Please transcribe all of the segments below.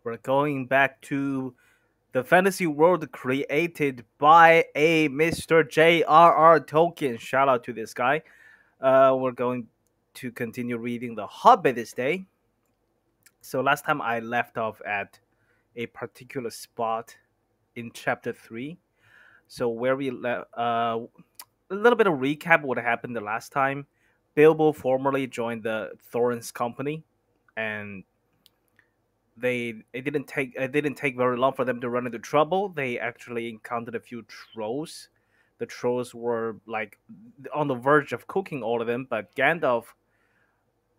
We're going back to the fantasy world created by a Mr. J.R.R. Tolkien. Shout out to this guy. We're going to continue reading The Hobbit this day. So last time I left off at a particular spot in chapter 3. So where we left, a little bit of recap of what happened the last time. Bilbo formerly joined the Thorin's company, and it didn't take very long for them to run into trouble. They actually encountered a few trolls. The trolls were like on the verge of cooking all of them, but Gandalf,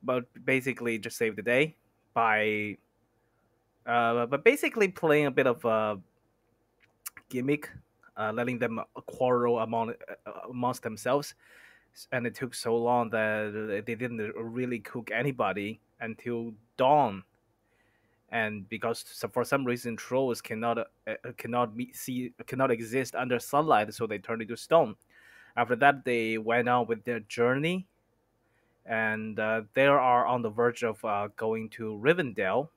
but basically just saved the day by, but basically playing a bit of a gimmick, letting them quarrel amongst themselves, and it took so long that they didn't really cook anybody until dawn. And because for some reason trolls cannot exist under sunlight, so they turned into stone. After that, they went on with their journey, and they are on the verge of going to Rivendell.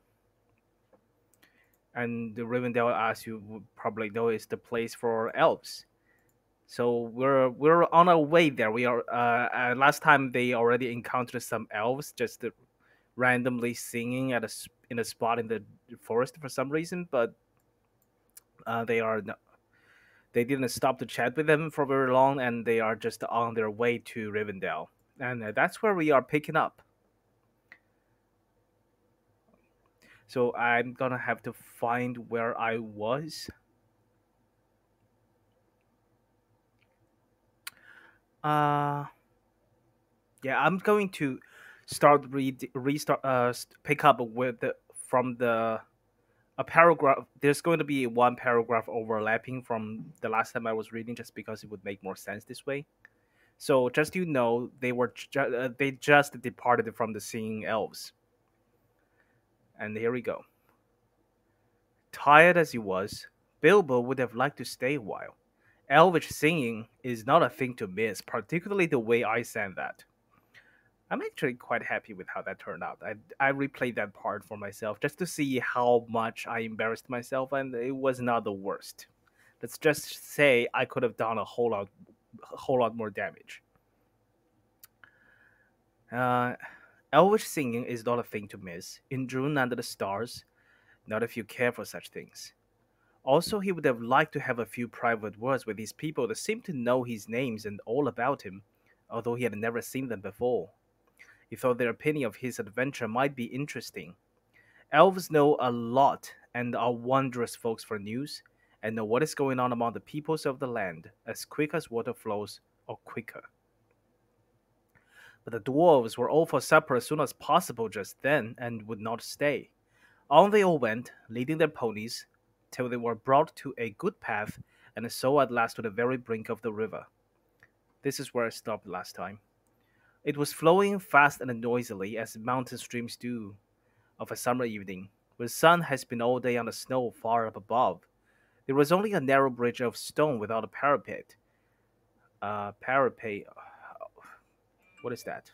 And the Rivendell, as you would probably know, is the place for elves. So we're on our way there. We are last time they already encountered some elves just randomly singing in a spot in the forest for some reason, but they are they didn't stop to chat with them for very long, and they are just on their way to Rivendell, and that's where we are picking up. So I'm gonna have to find where I was. Uh, yeah, I'm going to pick up with from the a paragraph. There's going to be one paragraph overlapping from the last time I was reading, just because it would make more sense this way. So just they just departed from the singing elves, and here we go. Tired as he was, Bilbo would have liked to stay a while. Elvish singing is not a thing to miss, particularly the way I sang that. I'm actually quite happy with how that turned out. I replayed that part for myself just to see how much I embarrassed myself, and it was not the worst. Let's just say I could have done a whole lot more damage. Uh, Elvish singing is not a thing to miss. In June under the stars, not if you care for such things. Also, he would have liked to have a few private words with these people that seemed to know his names and all about him, although he had never seen them before. He thought their opinion of his adventure might be interesting. Elves know a lot and are wondrous folks for news, and know what is going on among the peoples of the land as quick as water flows, or quicker. But the dwarves were all for supper as soon as possible just then, and would not stay. On they all went, leading their ponies, till they were brought to a good path, and so at last to the very brink of the river. This is where I stopped last time. It was flowing fast and noisily, as mountain streams do of a summer evening, when the sun has been all day on the snow far up above. There was only a narrow bridge of stone without a parapet. Parapet. What is that?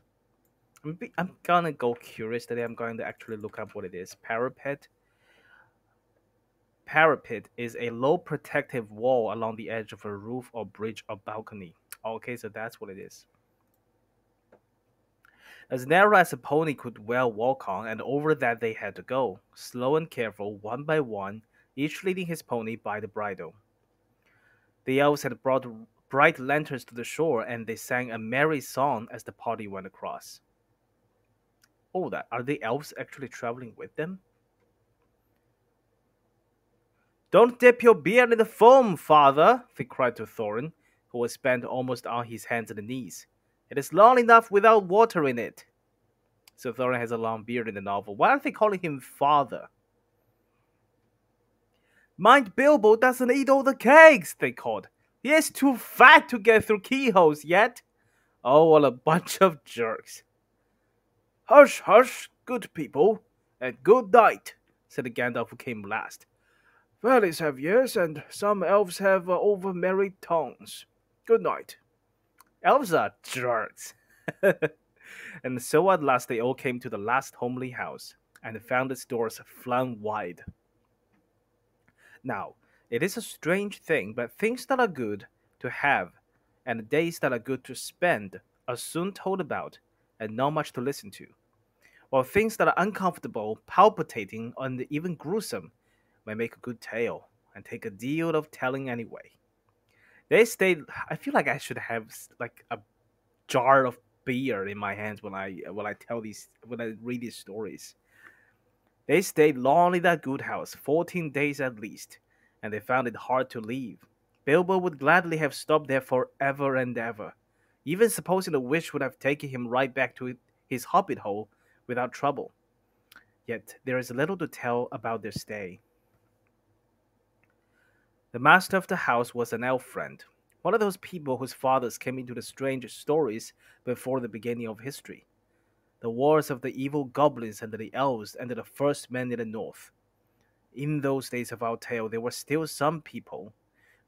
I'm gonna go curious today. I'm going to actually look up what it is. Parapet. Parapet is a low protective wall along the edge of a roof or bridge or balcony. Okay, so that's what it is. As narrow as a pony could well walk on, and over that they had to go, slow and careful, one by one, each leading his pony by the bridle. The elves had brought bright lanterns to the shore, and they sang a merry song as the party went across. Oh, that are the elves actually traveling with them? Don't dip your beard in the foam, father, they cried to Thorin, who was bent almost on his hands and knees. It is long enough without water in it. So Thorin has a long beard in the novel. Why are they calling him father? Mind Bilbo doesn't eat all the cakes, they called. He is too fat to get through keyholes yet. Oh, what a bunch of jerks. Hush, hush, good people, and good night, said the Gandalf who came last. Valleys have ears, and some elves have over-married tongues. Good night. Elves are jerks. And so at last they all came to the last homely house, and found its doors flung wide. Now, it is a strange thing, but things that are good to have and days that are good to spend are soon told about and not much to listen to, while things that are uncomfortable, palpitating, and even gruesome may make a good tale and take a deal of telling anyway. They stay. I feel like I should have like a jar of beer in my hands when I read these stories. They stayed long in that good house, 14 days at least, and they found it hard to leave. Bilbo would gladly have stopped there forever and ever, even supposing the witch would have taken him right back to his hobbit hole without trouble. Yet there is little to tell about their stay. The master of the house was an elf friend, one of those people whose fathers came into the strange stories before the beginning of history. The wars of the evil goblins and the elves and the first men in the north. In those days of our tale, there were still some people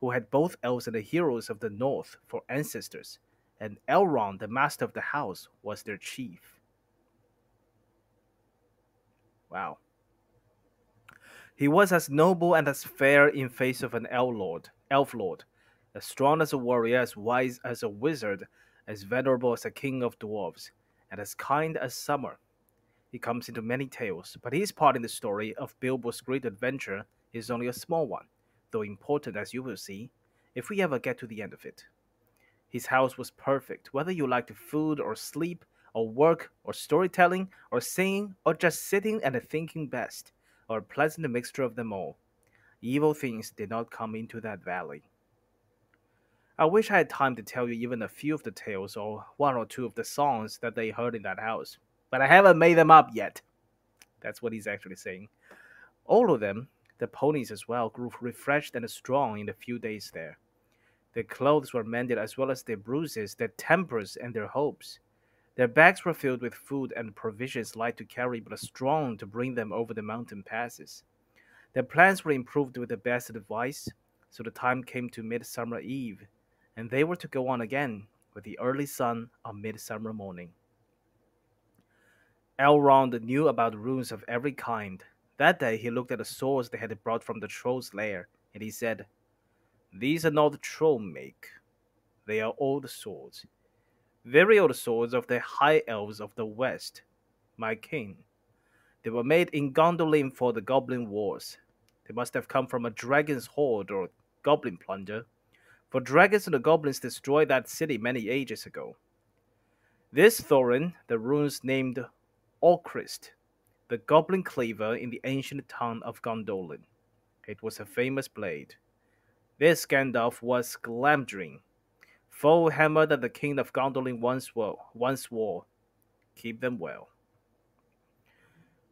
who had both elves and the heroes of the north for ancestors, and Elrond, the master of the house, was their chief. Wow. He was as noble and as fair in face of an elf lord, as strong as a warrior, as wise as a wizard, as venerable as a king of dwarves, and as kind as summer. He comes into many tales, but his part in the story of Bilbo's great adventure is only a small one, though important as you will see, if we ever get to the end of it. His house was perfect, whether you liked food or sleep, or work, or storytelling, or singing, or just sitting and thinking best, or a pleasant mixture of them all. Evil things did not come into that valley. I wish I had time to tell you even a few of the tales or one or two of the songs that they heard in that house, but I haven't made them up yet. That's what he's actually saying. All of them, the ponies as well, grew refreshed and strong in the few days there. Their clothes were mended as well as their bruises, their tempers, and their hopes. Their bags were filled with food and provisions light to carry but strong to bring them over the mountain passes. Their plans were improved with the best advice, so the time came to Midsummer Eve, and they were to go on again with the early sun on midsummer morning. Elrond knew about runes of every kind. That day he looked at the swords they had brought from the troll's lair, and he said, "These are not the troll make. They are old swords. Very old swords of the high elves of the west, my king. They were made in Gondolin for the goblin wars. They must have come from a dragon's hoard or goblin plunder, for dragons and the goblins destroyed that city many ages ago. This Thorin, the runes named Orcrist, the goblin cleaver in the ancient town of Gondolin. It was a famous blade. This Gandalf was Glamdring, foe hammer that the king of Gondolin once wore. Keep them well."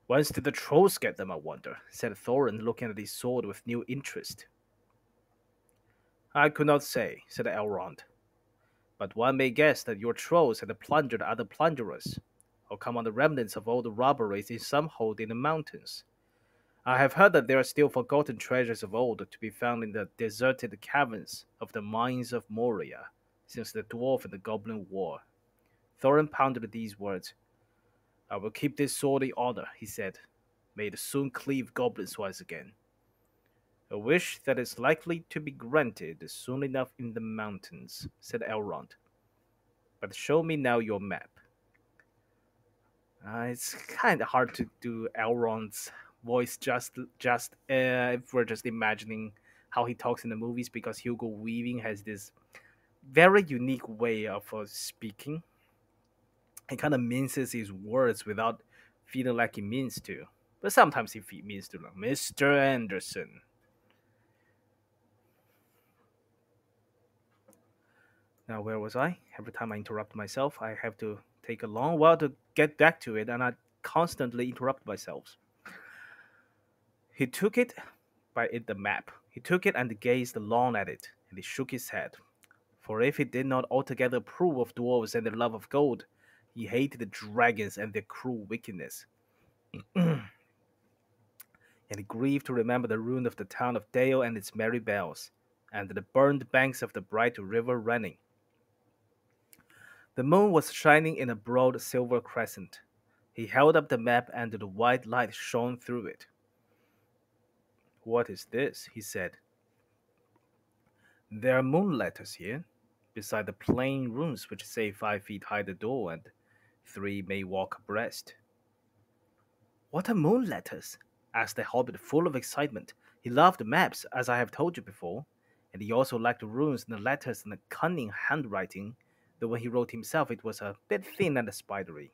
"Whence did the trolls get them, I wonder?" said Thorin, looking at his sword with new interest. "I could not say," said Elrond, "but one may guess that your trolls had plundered other plunderers, or come on the remnants of all the robberies in some hold in the mountains. I have heard that there are still forgotten treasures of old to be found in the deserted caverns of the mines of Moria, since the dwarf and the goblin war." Thorin pondered these words. "I will keep this sword in honor," he said. "May it soon cleave goblins once again. A wish that is likely to be granted soon enough in the mountains," said Elrond. "But show me now your map." It's kind of hard to do Elrond's voice if we're just imagining how he talks in the movies, because Hugo Weaving has this very unique way of speaking. He kind of minces his words without feeling like he means to, but sometimes he means to, like Mr. Anderson. Now, where was I? Every time I interrupt myself, I have to take a long while to get back to it, and I constantly interrupt myself. He took it the map. He took it and gazed long at it, and he shook his head. For if he did not altogether approve of dwarves and their love of gold, he hated the dragons and their cruel wickedness. And he grieved to remember the ruin of the town of Dale and its merry bells, and the burned banks of the bright river running. The moon was shining in a broad silver crescent. He held up the map, and the white light shone through it. What is this? He said. There are moon letters here, beside the plain rooms which say 5 feet high the door and 3 may walk abreast. What are moon letters? Asked the hobbit, full of excitement. He loved maps, as I have told you before, and he also liked the runes and the letters and the cunning handwriting, though when he wrote himself it was a bit thin and spidery.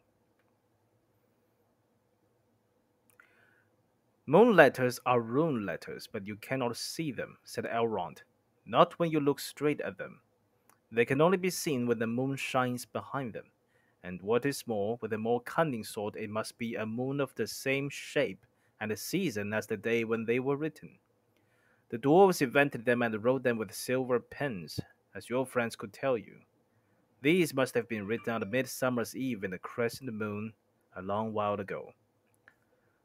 Moon letters are rune letters, but you cannot see them, said Elrond. Not when you look straight at them. They can only be seen when the moon shines behind them. And what is more, with a more cunning sort, it must be a moon of the same shape and season as the day when they were written. The dwarves invented them and wrote them with silver pens, as your friends could tell you. These must have been written on a midsummer's eve in the crescent moon a long while ago.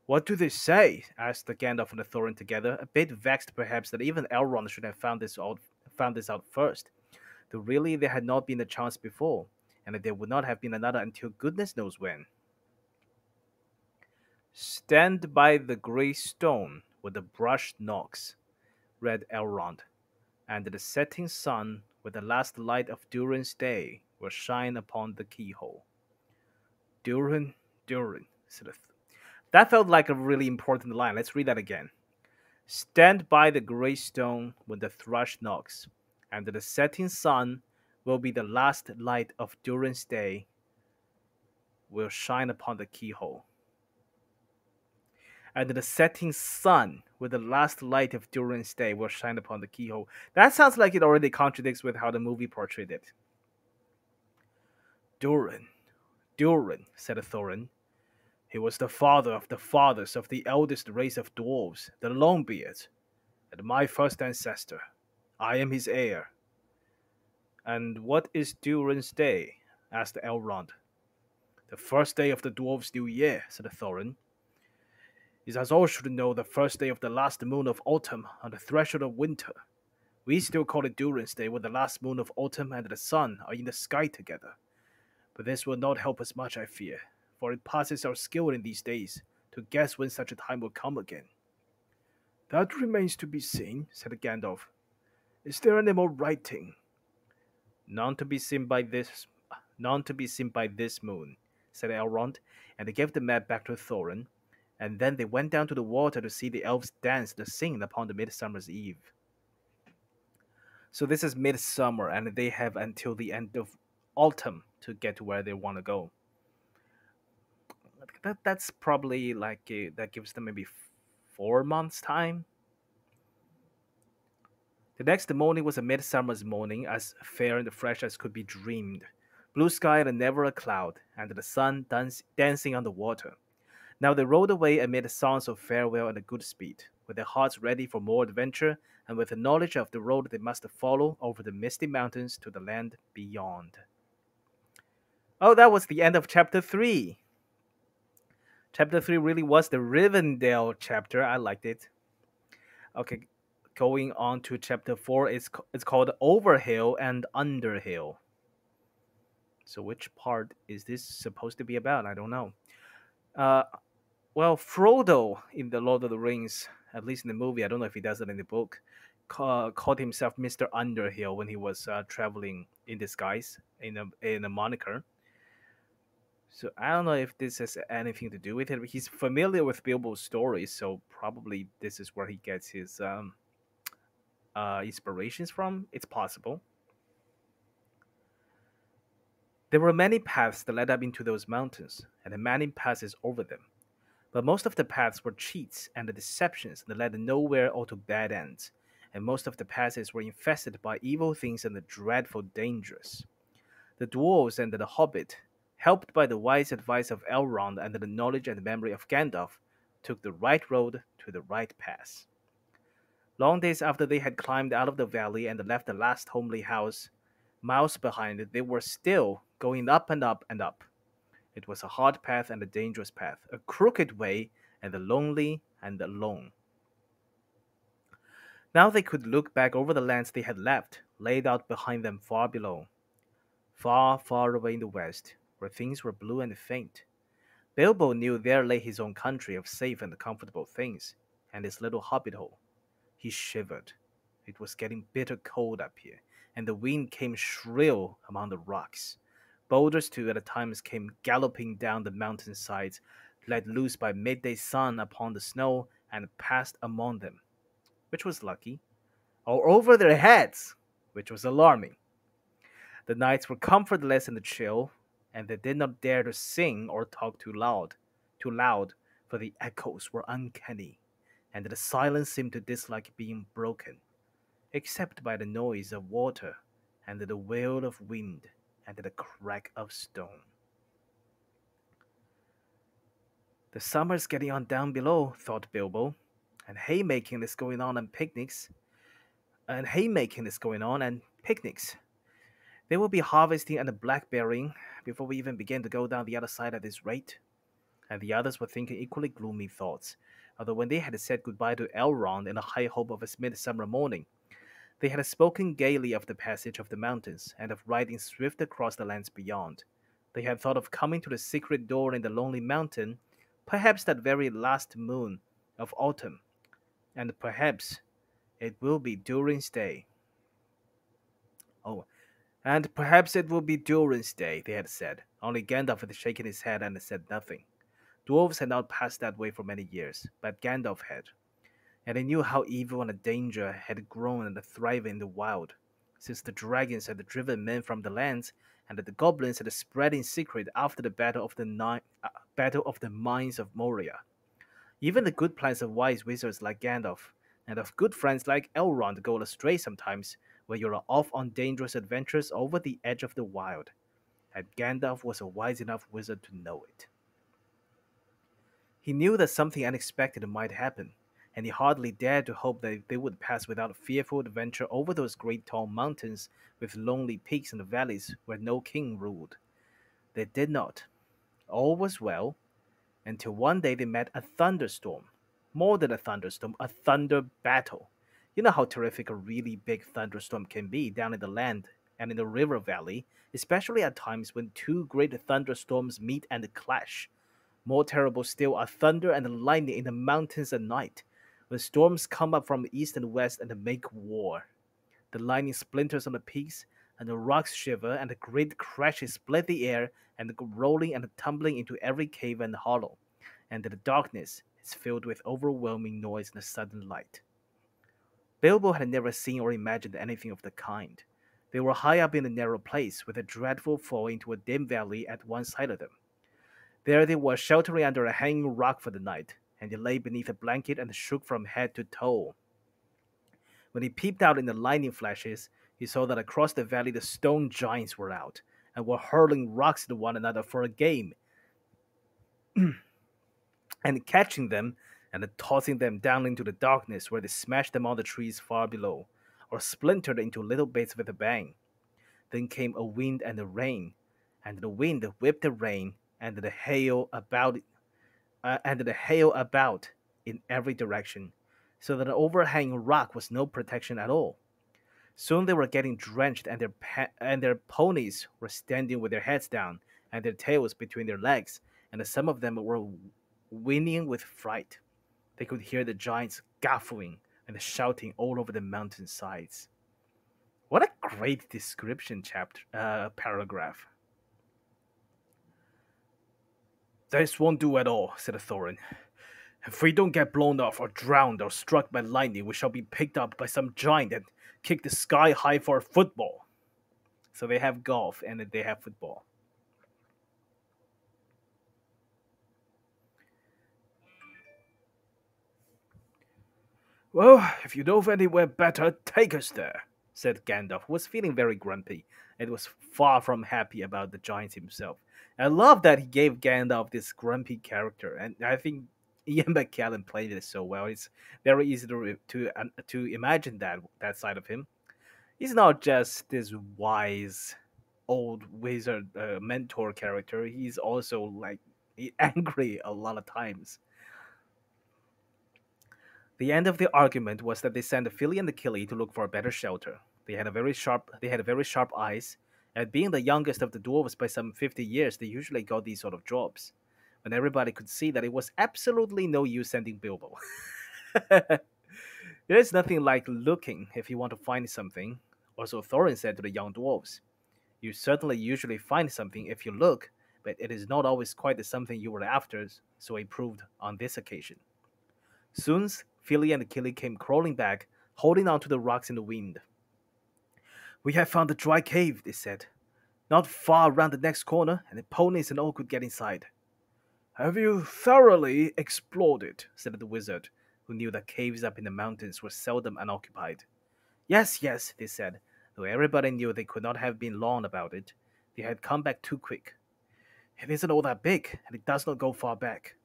What do they say? Asked Gandalf and Thorin together, a bit vexed perhaps that even Elrond should have found this out first, though really there had not been a chance before, and that there would not have been another until goodness knows when. Stand by the grey stone where the brush knocks, read Elrond, and the setting sun with the last light of Durin's day will shine upon the keyhole. Durin, Durin, said that felt like a really important line. Let's read that again. Stand by the grey stone when the thrush knocks, and the setting sun will be the last light of Durin's day will shine upon the keyhole. And the setting sun with the last light of Durin's day will shine upon the keyhole. That sounds like it already contradicts with how the movie portrayed it. Durin, Durin, said Thorin. He was the father of the fathers of the eldest race of dwarves, the Longbeards, and my first ancestor. I am his heir. And what is Durin's day? Asked Elrond. The first day of the dwarves' new year, said Thorin. Is as all should know the first day of the last moon of autumn on the threshold of winter. We still call it Durin's Day when the last moon of autumn and the sun are in the sky together. But this will not help us much, I fear, for it passes our skill in these days to guess when such a time will come again. That remains to be seen, said Gandalf. Is there any more writing? None to be seen by this moon, said Elrond, and they gave the map back to Thorin, and then they went down to the water to see the elves dance and sing upon the midsummer's eve. So this is midsummer, and they have until the end of autumn to get to where they want to go. That's probably that gives them maybe 4 months time. The next morning was a midsummer's morning, as fair and fresh as could be dreamed. Blue sky and never a cloud, and the sun dancing on the water. Now they rode away amid songs of farewell and a good speed, with their hearts ready for more adventure, and with the knowledge of the road they must follow over the misty mountains to the land beyond. Oh, that was the end of chapter 3. Chapter 3 really was the Rivendell chapter. I liked it. Okay, going on to chapter 4, it's called Overhill and Underhill. So which part is this supposed to be about? I don't know. Well, Frodo in The Lord of the Rings, at least in the movie, I don't know if he does it in the book, called himself Mr. Underhill when he was traveling in disguise in a moniker. So I don't know if this has anything to do with it. He's familiar with Bilbo's stories, so probably this is where he gets his inspirations from. It's possible. There were many paths that led up into those mountains, and many passes over them. But most of the paths were cheats and deceptions that led nowhere or to bad ends, and most of the passes were infested by evil things and dreadful dangers. The dwarves and the hobbit, helped by the wise advice of Elrond and the knowledge and memory of Gandalf, took the right road to the right pass. Long days after they had climbed out of the valley and left the last homely house, miles behind, they were still going up and up and up. It was a hard path and a dangerous path, a crooked way and the lonely and alone. Now they could look back over the lands they had left, laid out behind them far below. Far, far away in the west, where things were blue and faint. Bilbo knew there lay his own country of safe and comfortable things, and his little hobbit hole. He shivered. It was getting bitter cold up here, and the wind came shrill among the rocks. Boulders, too, at times came galloping down the mountainsides, let loose by midday sun upon the snow, and passed among them, which was lucky, or over their heads, which was alarming. The nights were comfortless in the chill, and they did not dare to sing or talk too loud, for the echoes were uncanny, and the silence seemed to dislike being broken, except by the noise of water, and the wail of wind, and the crack of stone. The summer's getting on down below, thought Bilbo, and haymaking is going on and picnics, and haymaking is going on and picnics. They will be harvesting and blackberrying before we even begin to go down the other side at this rate. And the others were thinking equally gloomy thoughts, although when they had said goodbye to Elrond in the high hope of his midsummer morning, they had spoken gaily of the passage of the mountains and of riding swift across the lands beyond. They had thought of coming to the secret door in the lonely mountain, perhaps that very last moon of autumn, and perhaps it will be Durin's day. Oh, and perhaps it will be Durin's day, they had said. Only Gandalf had shaken his head and said nothing. Dwarves had not passed that way for many years, but Gandalf had, and he knew how evil and danger had grown and thrived in the wild, since the dragons had driven men from the lands, and that the goblins had spread in secret after the battle of the mines of Moria. Even the good plans of wise wizards like Gandalf, and of good friends like Elrond go astray sometimes, when you are off on dangerous adventures over the edge of the wild, and Gandalf was a wise enough wizard to know it. He knew that something unexpected might happen, and he hardly dared to hope that they would pass without fearful adventure over those great tall mountains with lonely peaks and valleys where no king ruled. They did not. All was well, until one day they met a thunderstorm. More than a thunderstorm, a thunder battle. You know how terrific a really big thunderstorm can be down in the land and in the river valley, especially at times when two great thunderstorms meet and clash. More terrible still are thunder and lightning in the mountains at night, when storms come up from the east and west and make war. The lightning splinters on the peaks, and the rocks shiver, and the great crashes split the air, and go rolling and tumbling into every cave and hollow, and the darkness is filled with overwhelming noise and sudden light. Bilbo had never seen or imagined anything of the kind. They were high up in a narrow place, with a dreadful fall into a dim valley at one side of them. There they were sheltering under a hanging rock for the night, and he lay beneath a blanket and shook from head to toe. When he peeped out in the lightning flashes, he saw that across the valley the stone giants were out, and were hurling rocks at one another for a game, and catching them and tossing them down into the darkness where they smashed them on the trees far below, or splintered into little bits with a bang. Then came a wind and a rain, and the wind whipped the rain and the hail about in every direction, so that an overhanging rock was no protection at all. Soon they were getting drenched, and their ponies were standing with their heads down and their tails between their legs, and some of them were whinnying with fright. They could hear the giants guffawing and shouting all over the mountain sides. What a great description paragraph. This won't do at all, said Thorin. If we don't get blown off or drowned or struck by lightning, we shall be picked up by some giant and kicked sky high for football. So they have golf and they have football. Well, if you know of anywhere better, take us there, said Gandalf, who was feeling very grumpy and was far from happy about the giants himself. I love that he gave Gandalf this grumpy character, and I think Ian McKellen played it so well. It's very easy to imagine that side of him. He's not just this wise old wizard mentor character. He's also like angry a lot of times. The end of the argument was that they sent Philly and Achille to look for a better shelter. They had very sharp eyes, and being the youngest of the dwarves by some 50 years, they usually got these sort of jobs. When everybody could see that it was absolutely no use sending Bilbo. There is nothing like looking if you want to find something, or so Thorin said to the young dwarves. You certainly usually find something if you look, but it is not always quite the something you were after, so he proved on this occasion. Soon, Philly and Killy came crawling back, holding on to the rocks in the wind. We have found a dry cave, they said. Not far round the next corner, and the ponies and all could get inside. Have you thoroughly explored it? Said the wizard, who knew that caves up in the mountains were seldom unoccupied. Yes, yes, they said, though everybody knew they could not have been long about it. They had come back too quick. It isn't all that big, and it does not go far back.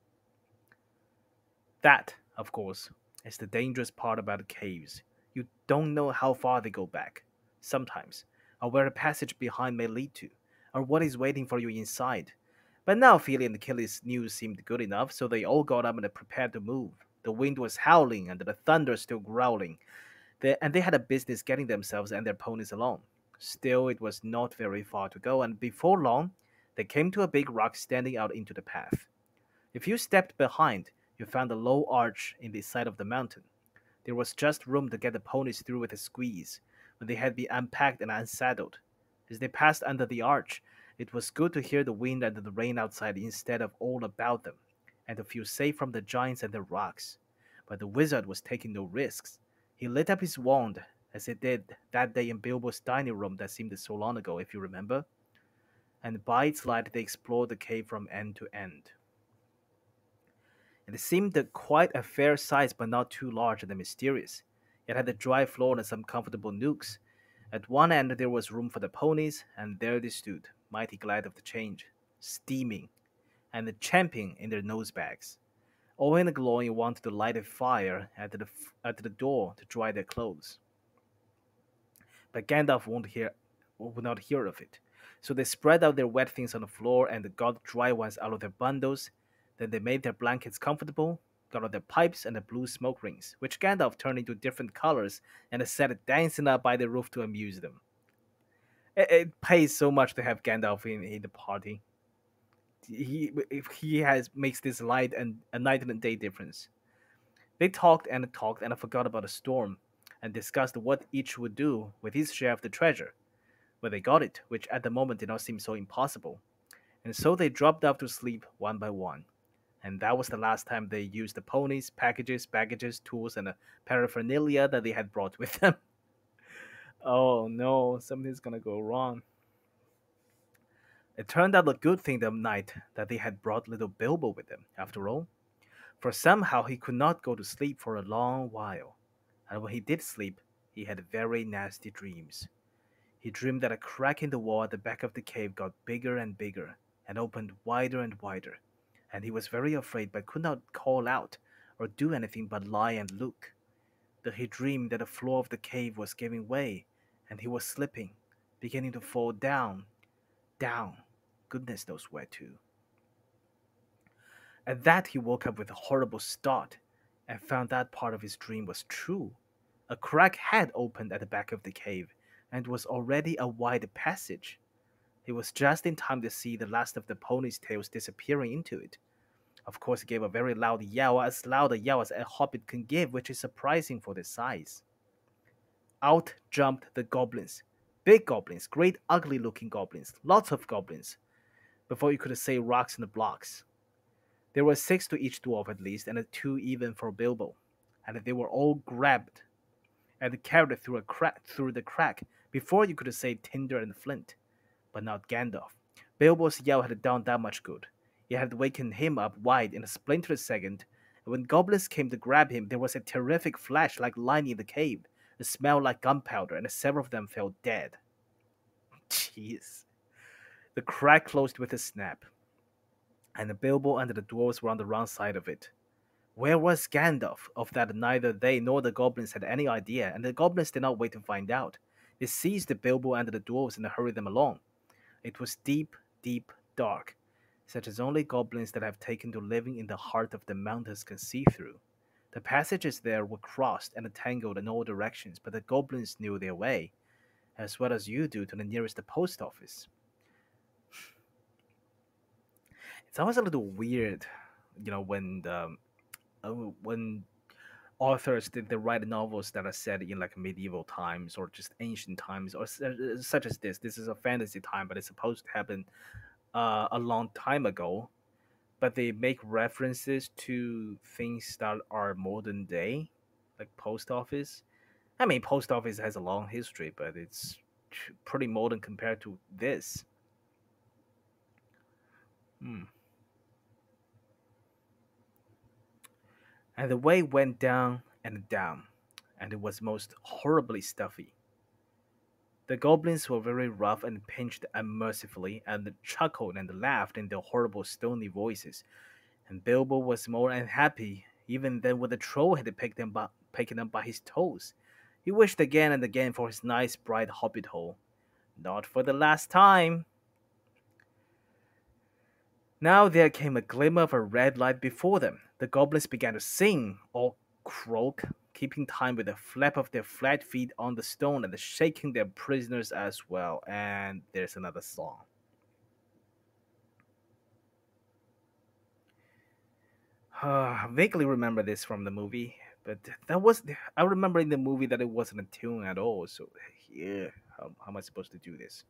That, of course, is the dangerous part about caves. You don't know how far they go back, sometimes, or where a passage behind may lead to, or what is waiting for you inside. But now Philly and Achilles' news seemed good enough, so they all got up and prepared to move. The wind was howling and the thunder still growling, and they had a business getting themselves and their ponies along. Still, it was not very far to go, and before long, they came to a big rock standing out into the path. If you stepped behind, you found a low arch in the side of the mountain. There was just room to get the ponies through with a squeeze, when they had been unpacked and unsaddled. As they passed under the arch, it was good to hear the wind and the rain outside instead of all about them, and to feel safe from the giants and the rocks. But the wizard was taking no risks. He lit up his wand, as he did that day in Bilbo's dining room that seemed so long ago, if you remember, and by its light they explored the cave from end to end. It seemed quite a fair size, but not too large and mysterious. It had a dry floor and some comfortable nooks. At one end there was room for the ponies, and there they stood, mighty glad of the change, steaming, and champing in their nose bags. Owen and Gloin wanted to light a fire at the door to dry their clothes. But Gandalf would not hear of it. So they spread out their wet things on the floor and got dry ones out of their bundles. Then they made their blankets comfortable, got out their pipes and the blue smoke rings, which Gandalf turned into different colors and set it dancing up by the roof to amuse them. It pays so much to have Gandalf in the party. He has makes this light and a night and a day difference. They talked and forgot about the storm, and discussed what each would do with his share of the treasure, when they got it, which at the moment did not seem so impossible. And so they dropped off to sleep one by one. And that was the last time they used the ponies, packages, baggages, tools, and the paraphernalia that they had brought with them. Oh no, something's gonna go wrong. It turned out a good thing that night that they had brought little Bilbo with them, after all, for somehow he could not go to sleep for a long while, and when he did sleep, he had very nasty dreams. He dreamed that a crack in the wall at the back of the cave got bigger and bigger, and opened wider and wider, and he was very afraid but could not call out or do anything but lie and look. Then he dreamed that the floor of the cave was giving way, and he was slipping, beginning to fall down, down, goodness knows where to. At that he woke up with a horrible start, and found that part of his dream was true. A crack had opened at the back of the cave, and was already a wide passage. He was just in time to see the last of the pony's tails disappearing into it. Of course, he gave a very loud a yell as a hobbit can give, which is surprising for their size. Out jumped the goblins. Big goblins, great ugly looking goblins, lots of goblins, before you could say rocks and blocks. There were 6 to each dwarf at least, and 2 even for Bilbo, and they were all grabbed and carried through the crack before you could say tinder and flint. But not Gandalf. Bilbo's yell had done that much good. It had wakened him up wide in a splintered second, and when goblins came to grab him, there was a terrific flash like lightning in the cave, a smell like gunpowder, and several of them fell dead. Jeez. The crack closed with a snap, and the Bilbo and the dwarves were on the wrong side of it. Where was Gandalf? Of that neither they nor the goblins had any idea, and the goblins did not wait to find out. They seized the Bilbo and the dwarves and hurried them along. It was deep, deep, dark, such as only goblins that have taken to living in the heart of the mountains can see through. The passages there were crossed and tangled in all directions, but the goblins knew their way, as well as you do to the nearest post office. It's always a little weird, when uh, when authors did they write novels that are set in like medieval times or just ancient times or such as this. This is a fantasy time, but it's supposed to happen a long time ago. But they make references to things that are modern day, like post office. I mean, post office has a long history, but it's pretty modern compared to this. Hmm. And the way went down and down, and it was most horribly stuffy. The goblins were very rough and pinched unmercifully, and chuckled and laughed in their horrible stony voices. And Bilbo was more unhappy even than when the troll had picked him by his toes. He wished again and again for his nice bright hobbit hole. Not for the last time. Now there came a glimmer of a red light before them. The goblins began to sing, or croak, keeping time with the flap of their flat feet on the stone and shaking their prisoners as well. And there's another song. I vaguely remember this from the movie, but that was I remember in the movie that it wasn't a tune at all. So yeah, how am I supposed to do this?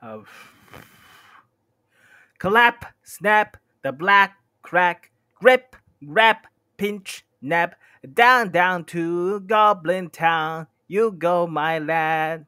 Uh, Clap, snap, the black crack, grip, grab, pinch, nab, down, down to Goblin Town. You go, my lad.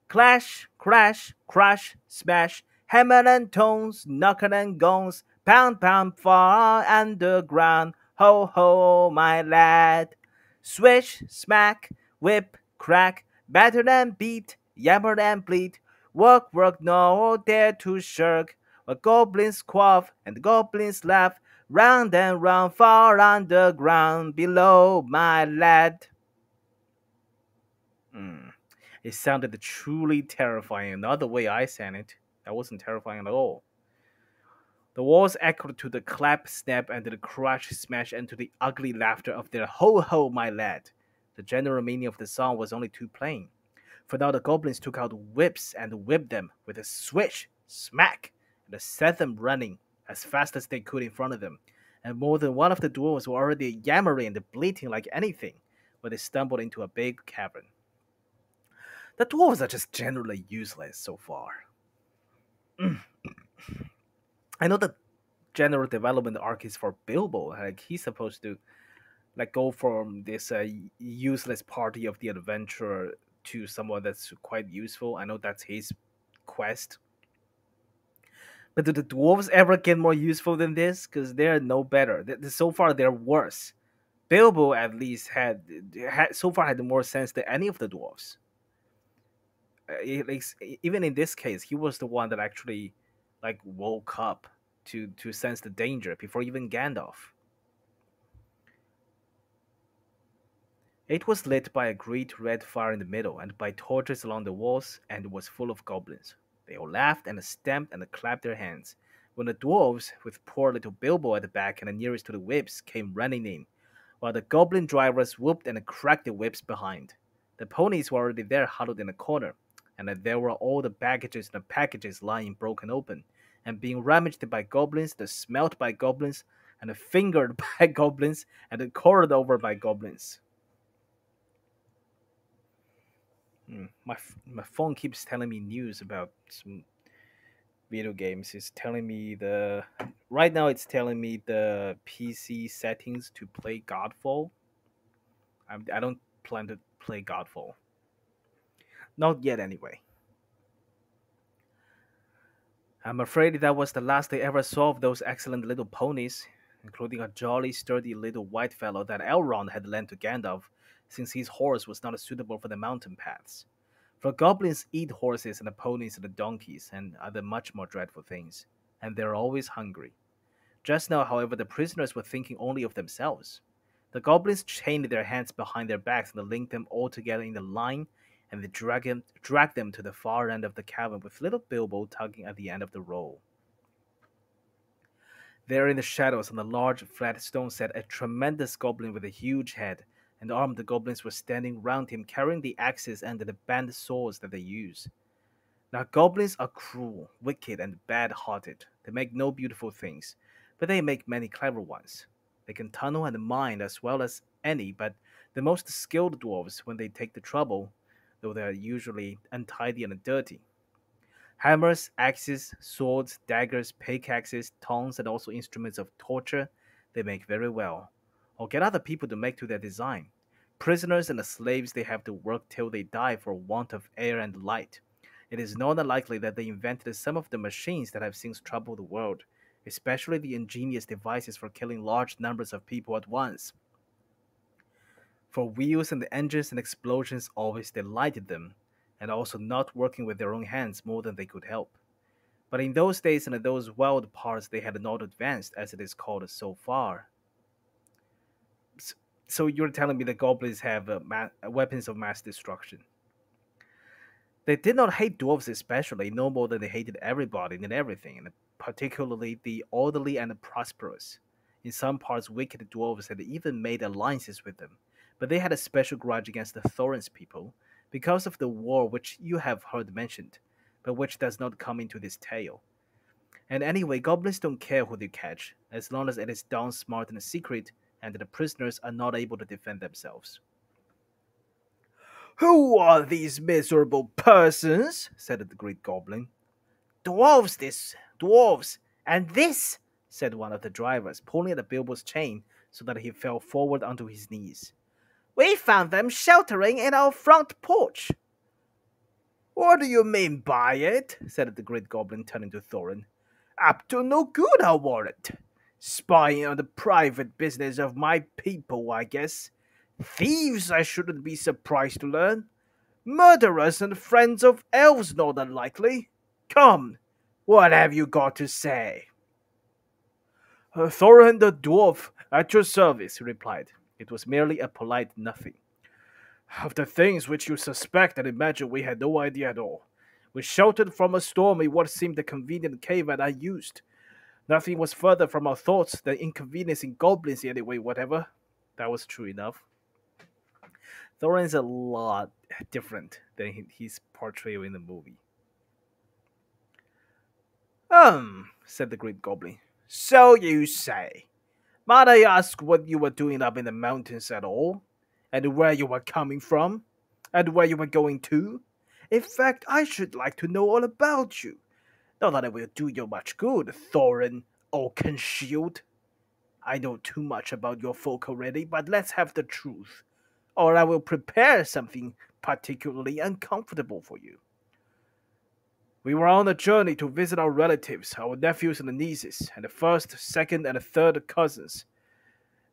Clash, crash, crush, smash, hammer and tones, knockin' and gones, pound, pound, far underground. Ho, ho, my lad. Swish, smack, whip, crack, batter and beat, yammer and bleat. Work, work, no dare to shirk. But goblins quaff and goblins laugh, round and round, far underground, below, my lad. Hmm. It sounded truly terrifying. Not the way I sang it. That wasn't terrifying at all. The walls echoed to the clap, snap, and to the crash, smash, and to the ugly laughter of their ho ho, my lad. The general meaning of the song was only too plain. For now the goblins took out whips and whipped them with a swish, smack, and set them running as fast as they could in front of them. And more than one of the dwarves were already yammering and bleating like anything when they stumbled into a big cavern. The dwarves are just generally useless so far. I know the general development arc is for Bilbo. Like he's supposed to like go from this useless party of the adventurer to someone that's quite useful. I know that's his quest. But do the dwarves ever get more useful than this? Because they're no better. So far, they're worse. Bilbo at least had so far had more sense than any of the dwarves. Even in this case, he was the one that actually like woke up to sense the danger before even Gandalf. It was lit by a great red fire in the middle and by torches along the walls, and was full of goblins. They all laughed and stamped and clapped their hands. When the dwarves, with poor little Bilbo at the back and the nearest to the whips, came running in, while the goblin drivers whooped and cracked the whips behind. The ponies were already there huddled in a corner, and there were all the baggages and the packages lying broken open, and being rummaged by goblins, the smelt by goblins, and fingered by goblins, and cored over by goblins. My phone keeps telling me news about some video games. It's telling me the right now. It's telling me the PC settings to play Godfall. I don't plan to play Godfall. Not yet, anyway. I'm afraid that was the last they ever saw of those excellent little ponies, including a jolly, sturdy little white fellow that Elrond had lent to Gandalf, since his horse was not suitable for the mountain paths. For goblins eat horses and the ponies and the donkeys and other much more dreadful things, and they're always hungry. Just now, however, the prisoners were thinking only of themselves. The goblins chained their hands behind their backs and linked them all together in a line, and they dragged them to the far end of the cavern with little Bilbo tugging at the end of the rope. There in the shadows on a large flat stone sat a tremendous goblin with a huge head, and armed goblins were standing round him carrying the axes and the bent swords that they use. Now, goblins are cruel, wicked, and bad hearted. They make no beautiful things, but they make many clever ones. They can tunnel and mine as well as any, but the most skilled dwarves, when they take the trouble, though they are usually untidy and dirty. Hammers, axes, swords, daggers, pickaxes, tongs, and also instruments of torture they make very well, or get other people to make to their design. Prisoners and the slaves they have to work till they die for want of air and light. It is not unlikely that they invented some of the machines that have since troubled the world, especially the ingenious devices for killing large numbers of people at once. For wheels and the engines and explosions always delighted them, and also not working with their own hands more than they could help. But in those days and in those wild parts, they had not advanced, as it is called, so far. S- So you're telling me the goblins have weapons of mass destruction? They did not hate dwarves especially, no more than they hated everybody and everything, and particularly the orderly and prosperous. In some parts, wicked dwarves had even made alliances with them, but they had a special grudge against the Thorin's people because of the war which you have heard mentioned, but which does not come into this tale. And anyway, goblins don't care who they catch, as long as it is done smart and secret, and the prisoners are not able to defend themselves. Who are these miserable persons? Said the great goblin. Dwarves, this, dwarves, and this, said one of the drivers, pulling at the billboard's chain so that he fell forward onto his knees. We found them sheltering in our front porch. What do you mean by it? Said the great goblin, turning to Thorin. Up to no good, I warrant. Spying on the private business of my people, I guess. Thieves, I shouldn't be surprised to learn. Murderers and friends of elves, not unlikely. Come, what have you got to say? Thorin the dwarf, at your service, he replied. It was merely a polite nothing. Of the things which you suspect and imagine, we had no idea at all. We sheltered from a storm in what seemed a convenient cave that I used. Nothing was further from our thoughts than inconveniencing goblins anyway, whatever. That was true enough. Thorin's a lot different than his portrayal in the movie. Said the great goblin. So you say. Might I ask what you were doing up in the mountains at all? And where you were coming from? And where you were going to? In fact, I should like to know all about you. Not that it will do you much good, Thorin Oakenshield. I know too much about your folk already, but let's have the truth, or I will prepare something particularly uncomfortable for you. We were on a journey to visit our relatives, our nephews and nieces, and the first, second, and third cousins,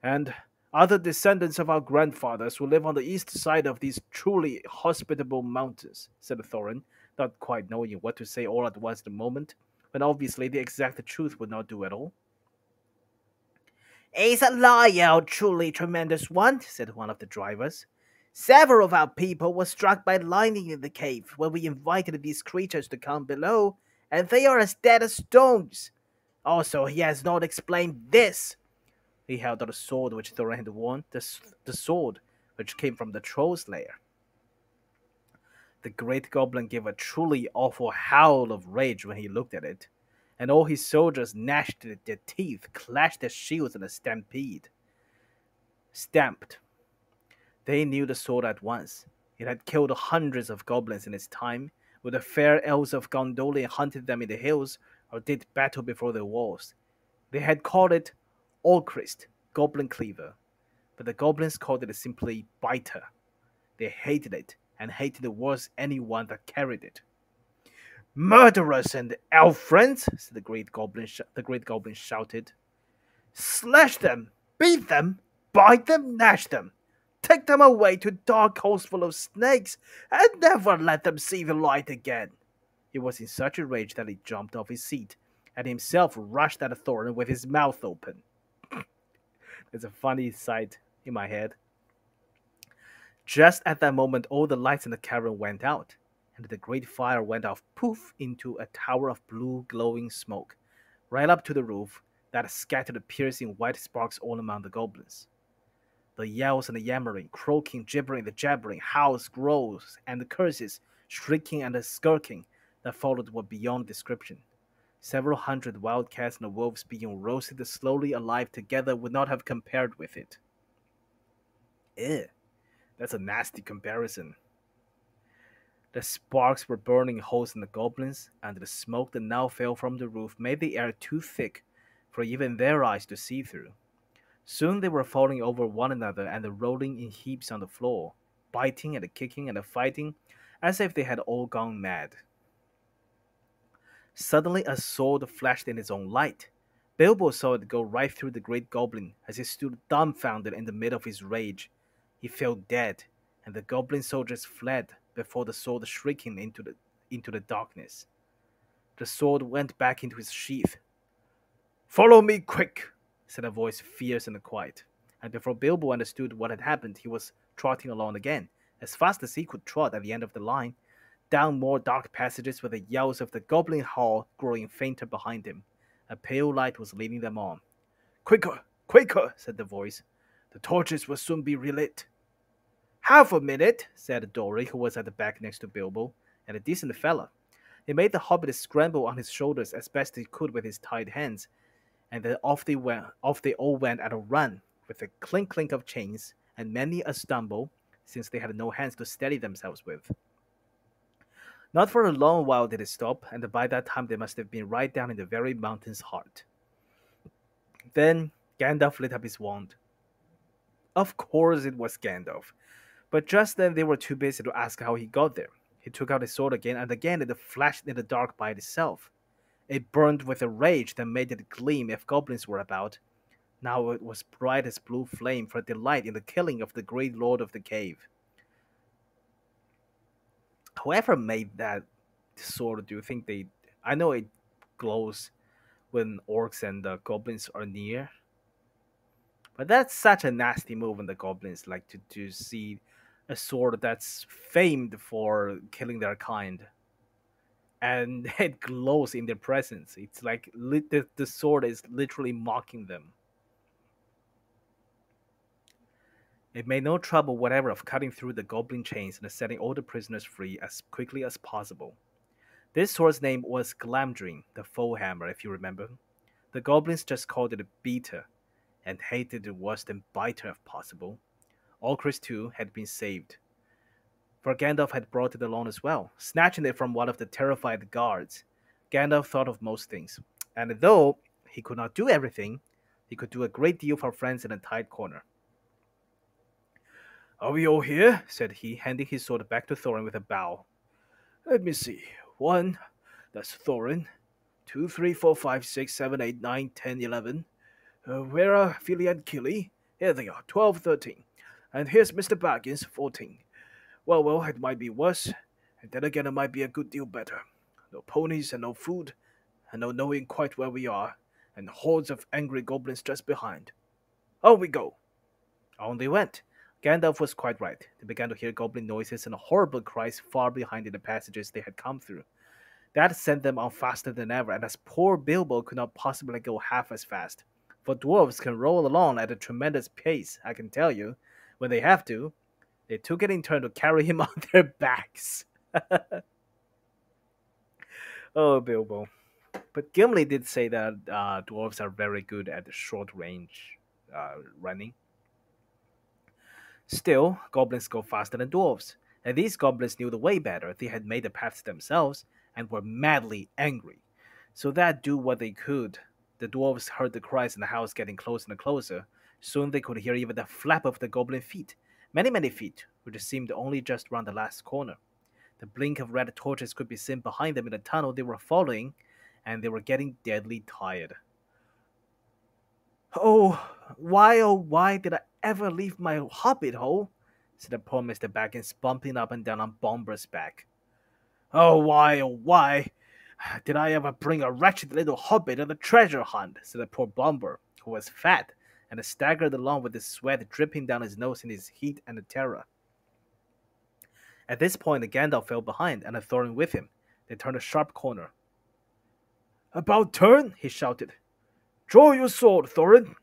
and other descendants of our grandfathers who live on the east side of these truly hospitable mountains, said Thorin, not quite knowing what to say all at once at the moment, when obviously the exact truth would not do at all. He's a liar, truly tremendous one, said one of the drivers. Several of our people were struck by lightning in the cave when we invited these creatures to come below, and they are as dead as stones. Also, he has not explained this. He held out a sword which Thorin had worn, the sword which came from the troll's lair. The great goblin gave a truly awful howl of rage when he looked at it, and all his soldiers gnashed their teeth, clashed their shields in a stamped. They knew the sword at once. It had killed hundreds of goblins in its time, when the fair elves of Gondolin hunted them in the hills or did battle before their walls. They had called it Orcrist, Goblin Cleaver, but the goblins called it simply Biter. They hated it, and hated worse anyone that carried it. Murderers and elf friends, said the great goblin shouted. Slash them, beat them, bite them, gnash them. Take them away to dark holes full of snakes, and never let them see the light again. He was in such a rage that he jumped off his seat, and himself rushed at Thorin with his mouth open. There's a funny sight in my head. Just at that moment, all the lights in the cavern went out, and the great fire went off poof into a tower of blue glowing smoke, right up to the roof that scattered piercing white sparks all among the goblins. The yells and the yammering, croaking, gibbering, the jabbering, howls, growls, and the curses, shrieking and the skulking, that followed were beyond description. Several hundred wildcats and wolves being roasted slowly alive together would not have compared with it. Eh, that's a nasty comparison. The sparks were burning holes in the goblins, and the smoke that now fell from the roof made the air too thick for even their eyes to see through. Soon they were falling over one another and rolling in heaps on the floor, biting and kicking and fighting as if they had all gone mad. Suddenly a sword flashed in its own light. Bilbo saw it go right through the great goblin as he stood dumbfounded in the middle of his rage. He fell dead, and the goblin soldiers fled before the sword shrieking into the darkness. The sword went back into its sheath. "Follow me quick," said a voice fierce and quiet. And before Bilbo understood what had happened, he was trotting along again, as fast as he could trot at the end of the line, down more dark passages with the yells of the goblin hall growing fainter behind him. A pale light was leading them on. "Quicker, quicker," said the voice. "The torches will soon be relit." "Half a minute," said Dory, who was at the back next to Bilbo, and a decent fella. He made the hobbit scramble on his shoulders as best he could with his tied hands, and then off they all went at a run, with a clink clink of chains, and many a stumble, since they had no hands to steady themselves with. Not for a long while did it stop, and by that time they must have been right down in the very mountain's heart. Then Gandalf lit up his wand. Of course it was Gandalf, but just then they were too busy to ask how he got there. He took out his sword again, and again it flashed in the dark by itself. It burned with a rage that made it gleam if goblins were about. Now it was bright as blue flame for delight in the killing of the great lord of the cave. Whoever made that sword, do you think they... I know it glows when orcs and goblins are near, but that's such a nasty move when the goblins like to see a sword that's famed for killing their kind, and it glows in their presence. It's like the sword is literally mocking them. It made no trouble whatever of cutting through the goblin chains and setting all the prisoners free as quickly as possible. This sword's name was Glamdring, the Foehammer, if you remember. The goblins just called it a beater, and hated it worse than biter if possible. Orcris too had been saved, for Gandalf had brought it along as well, snatching it from one of the terrified guards. Gandalf thought of most things, and though he could not do everything, he could do a great deal for friends in a tight corner. "Are we all here?" said he, handing his sword back to Thorin with a bow. "Let me see. 1, that's Thorin. 2, 3, 4, 5, 6, 7, 8, 9, 10, 11. Where are Philly and Killy? Here they are, 12, 13. And here's Mr. Baggins, 14. Well, it might be worse, and then again it might be a good deal better. No ponies and no food, and no knowing quite where we are, and hordes of angry goblins just behind. On we go." On they went. Gandalf was quite right. They began to hear goblin noises and horrible cries far behind in the passages they had come through. That sent them on faster than ever, and as poor Bilbo could not possibly go half as fast. For dwarves can roll along at a tremendous pace, I can tell you, when they have to. They took it in turn to carry him on their backs. Oh, Bilbo. But Gimli did say that dwarves are very good at short range running. Still, goblins go faster than dwarves, and these goblins knew the way better. They had made the paths themselves and were madly angry. So that do what they could. The dwarves heard the cries in the house getting closer and closer. Soon they could hear even the flap of the goblin feet. Many, many feet, which seemed only just round the last corner. The blink of red torches could be seen behind them in the tunnel they were following, and they were getting deadly tired. Oh, why did I ever leave my hobbit hole?" said the poor Mr. Baggins, bumping up and down on Bomber's back. Oh, why did I ever bring a wretched little hobbit on a treasure hunt?" said the poor Bomber, who was fat, and staggered along with the sweat dripping down his nose in his heat and terror. At this point, Gandalf fell behind, and Thorin with him. They turned a sharp corner. "About turn!" he shouted. "Draw your sword, Thorin!"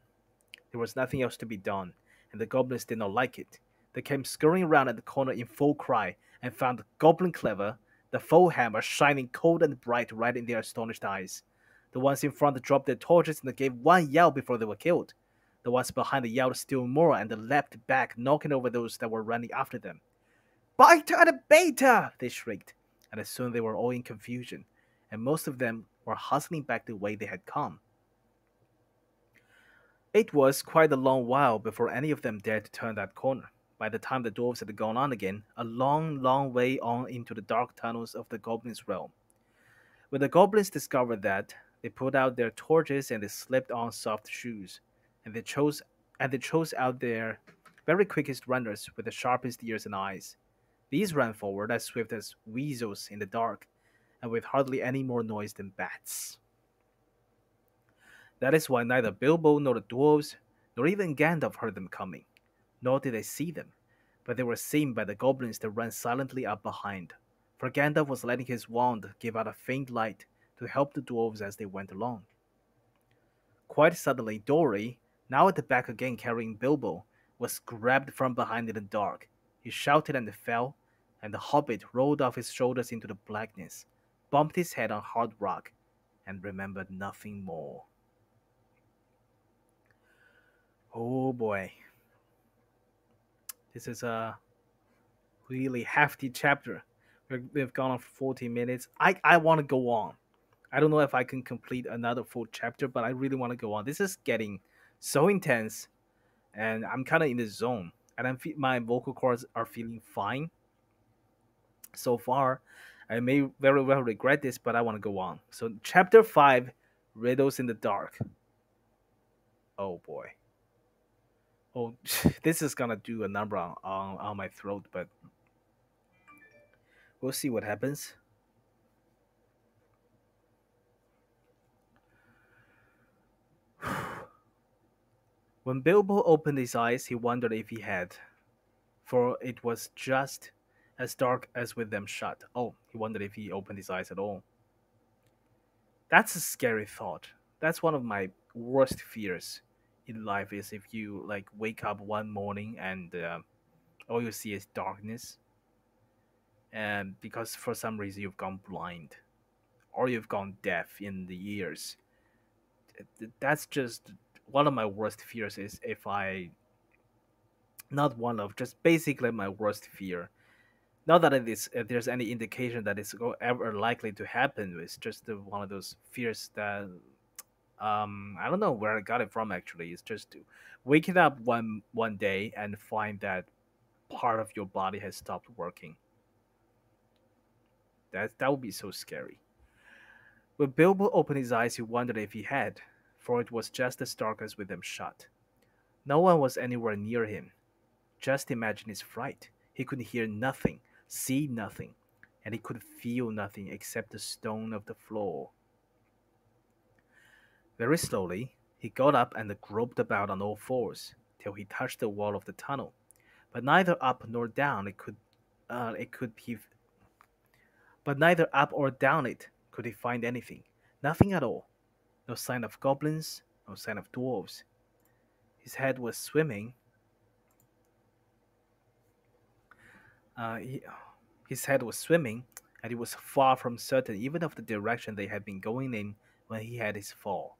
There was nothing else to be done, and the goblins did not like it. They came scurrying round at the corner in full cry, and found Goblin Clever, the full hammer shining cold and bright right in their astonished eyes. The ones in front dropped their torches and gave one yell before they were killed. The ones behind yelled still more and leapt back, knocking over those that were running after them. Biter and beta! They shrieked, and soon they were all in confusion, and most of them were hustling back the way they had come. It was quite a long while before any of them dared to turn that corner. By the time the dwarves had gone on again, a long, long way on into the dark tunnels of the goblins' realm. When the goblins discovered that, they put out their torches and they slipped on soft shoes, and they chose out their very quickest runners with the sharpest ears and eyes. These ran forward as swift as weasels in the dark, and with hardly any more noise than bats. That is why neither Bilbo nor the dwarves, nor even Gandalf heard them coming, nor did they see them, but they were seen by the goblins that ran silently up behind, for Gandalf was letting his wand give out a faint light to help the dwarves as they went along. Quite suddenly, Dory, now at the back again carrying Bilbo, was grabbed from behind in the dark. He shouted and fell, and the hobbit rolled off his shoulders into the blackness, bumped his head on hard rock, and remembered nothing more. Oh boy. This is a really hefty chapter. We've gone on for 40 minutes. I want to go on. I don't know if I can complete another full chapter, but I really want to go on. This is getting so intense, and I'm kind of in the zone. And my vocal cords are feeling fine so far. I may very well regret this, but I want to go on. So, chapter 5, Riddles in the Dark. Oh boy. Oh, this is gonna do a number on my throat, but we'll see what happens. When Bilbo opened his eyes, he wondered if he had, for it was just as dark as with them shut. Oh, he wondered if he opened his eyes at all. That's a scary thought. That's one of my worst fears in life is if you like wake up one morning and all you see is darkness, and because for some reason you've gone blind or you've gone deaf in the ears. That's just one of my worst fears is if I not one of just basically my worst fear. Not that it is there's any indication that it's ever likely to happen. It's just one of those fears that I don't know where I got it from. Actually, it's just waking up one day and find that part of your body has stopped working. That would be so scary. When Bilbo opened his eyes, he wondered if he had, for it was just as dark as with them shut. No one was anywhere near him. Just imagine his fright. He could hear nothing, see nothing, and he could feel nothing except the stone of the floor. Very slowly, he got up and groped about on all fours till he touched the wall of the tunnel. But neither up nor down but neither up or down it could he find anything. Nothing at all. No sign of goblins, no sign of dwarves. His head was swimming. Uh, he, his head was swimming, and he was far from certain even of the direction they had been going in when he had his fall.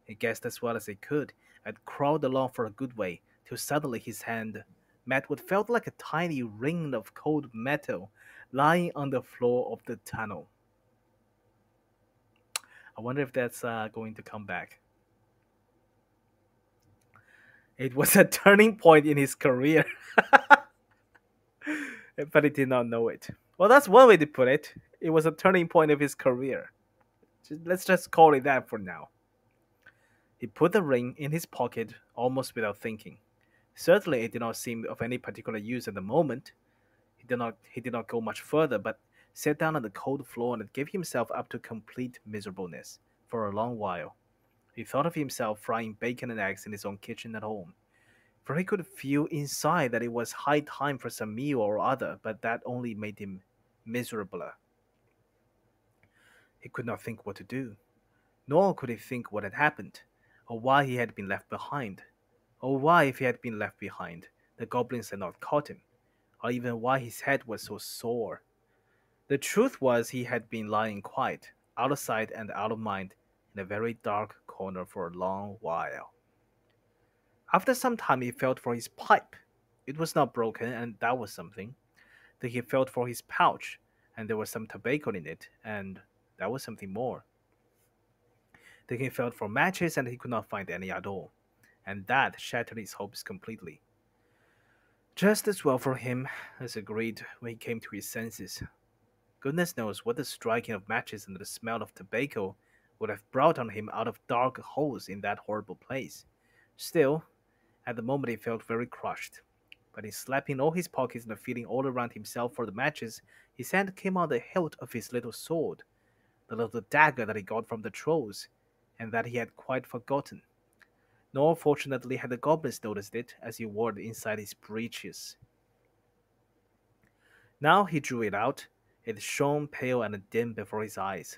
He guessed as well as he could, and crawled along for a good way, till suddenly his hand met what felt like a tiny ring of cold metal lying on the floor of the tunnel. I wonder if that's going to come back. It was a turning point in his career, but he did not know it. Well, that's one way to put it. It was a turning point of his career. Let's just call it that for now. He put the ring in his pocket almost without thinking. Certainly it did not seem of any particular use at the moment. He did not go much further, but sat down on the cold floor and gave himself up to complete miserableness for a long while. He thought of himself frying bacon and eggs in his own kitchen at home, for he could feel inside that it was high time for some meal or other, but that only made him miserabler. He could not think what to do, nor could he think what had happened, or why he had been left behind, or why, if he had been left behind, the goblins had not caught him, or even why his head was so sore. The truth was he had been lying quiet, out of sight and out of mind, in a very dark corner for a long while. After some time he felt for his pipe. It was not broken, and that was something. Then he felt for his pouch, and there was some tobacco in it, and that was something more. Then he felt for matches, and he could not find any at all, and that shattered his hopes completely. Just as well for him as agreed when he came to his senses. Goodness knows what the striking of matches and the smell of tobacco would have brought on him out of dark holes in that horrible place. Still, at the moment he felt very crushed. But in slapping all his pockets and feeling all around himself for the matches, his hand came on the hilt of his little sword, the little dagger that he got from the trolls, and that he had quite forgotten. Nor fortunately had the goblins noticed it as he wore it inside his breeches. Now he drew it out. It shone pale and dim before his eyes.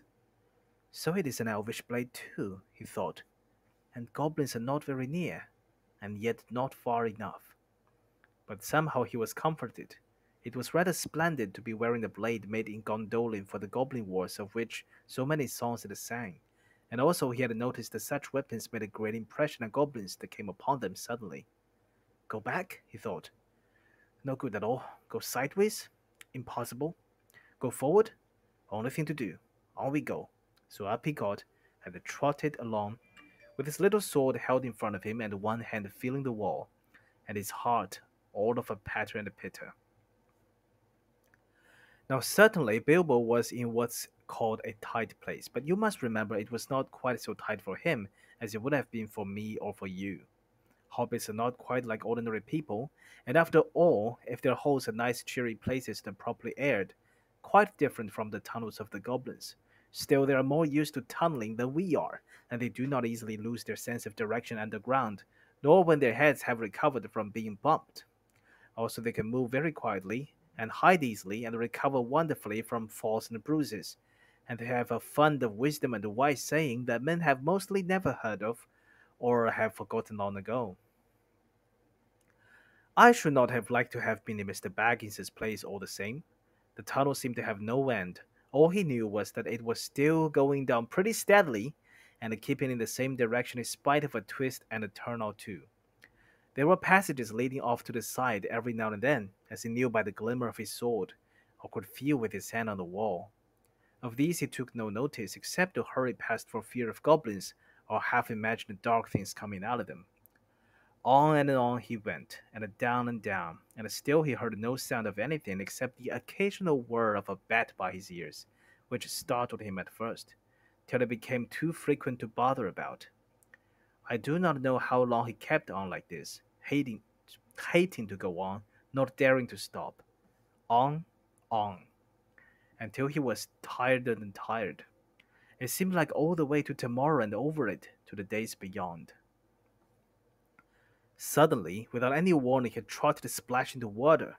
So it is an elvish blade too, he thought, and goblins are not very near, and yet not far enough. But somehow he was comforted. It was rather splendid to be wearing a blade made in Gondolin for the goblin wars of which so many songs had sang, and also he had noticed that such weapons made a great impression on goblins that came upon them suddenly. Go back? He thought. No good at all. Go sideways? Impossible. Go forward? Only thing to do. On we go. So up he got, and trotted along, with his little sword held in front of him and one hand feeling the wall, and his heart all of a patter and a pitter. Now certainly Bilbo was in what's called a tight place, but you must remember it was not quite so tight for him as it would have been for me or for you. Hobbits are not quite like ordinary people, and after all, if their holes are nice cheery places and properly aired, quite different from the tunnels of the goblins. Still, they are more used to tunneling than we are, and they do not easily lose their sense of direction underground, nor when their heads have recovered from being bumped. Also, they can move very quietly, and hide easily, and recover wonderfully from falls and bruises, and they have a fund of wisdom and wise saying that men have mostly never heard of, or have forgotten long ago. I should not have liked to have been in Mr. Baggins's place all the same. The tunnel seemed to have no end. All he knew was that it was still going down pretty steadily, and keeping in the same direction in spite of a twist and a turn or two. There were passages leading off to the side every now and then, as he knew by the glimmer of his sword, or could feel with his hand on the wall. Of these he took no notice, except to hurry past for fear of goblins, or half imagined dark things coming out of them. On and on he went, and down, and still he heard no sound of anything except the occasional whir of a bat by his ears, which startled him at first, till it became too frequent to bother about. I do not know how long he kept on like this, hating to go on, not daring to stop. On, on, until he was tired and tired. It seemed like all the way to tomorrow and over it to the days beyond. Suddenly, without any warning, he trotted splash into water.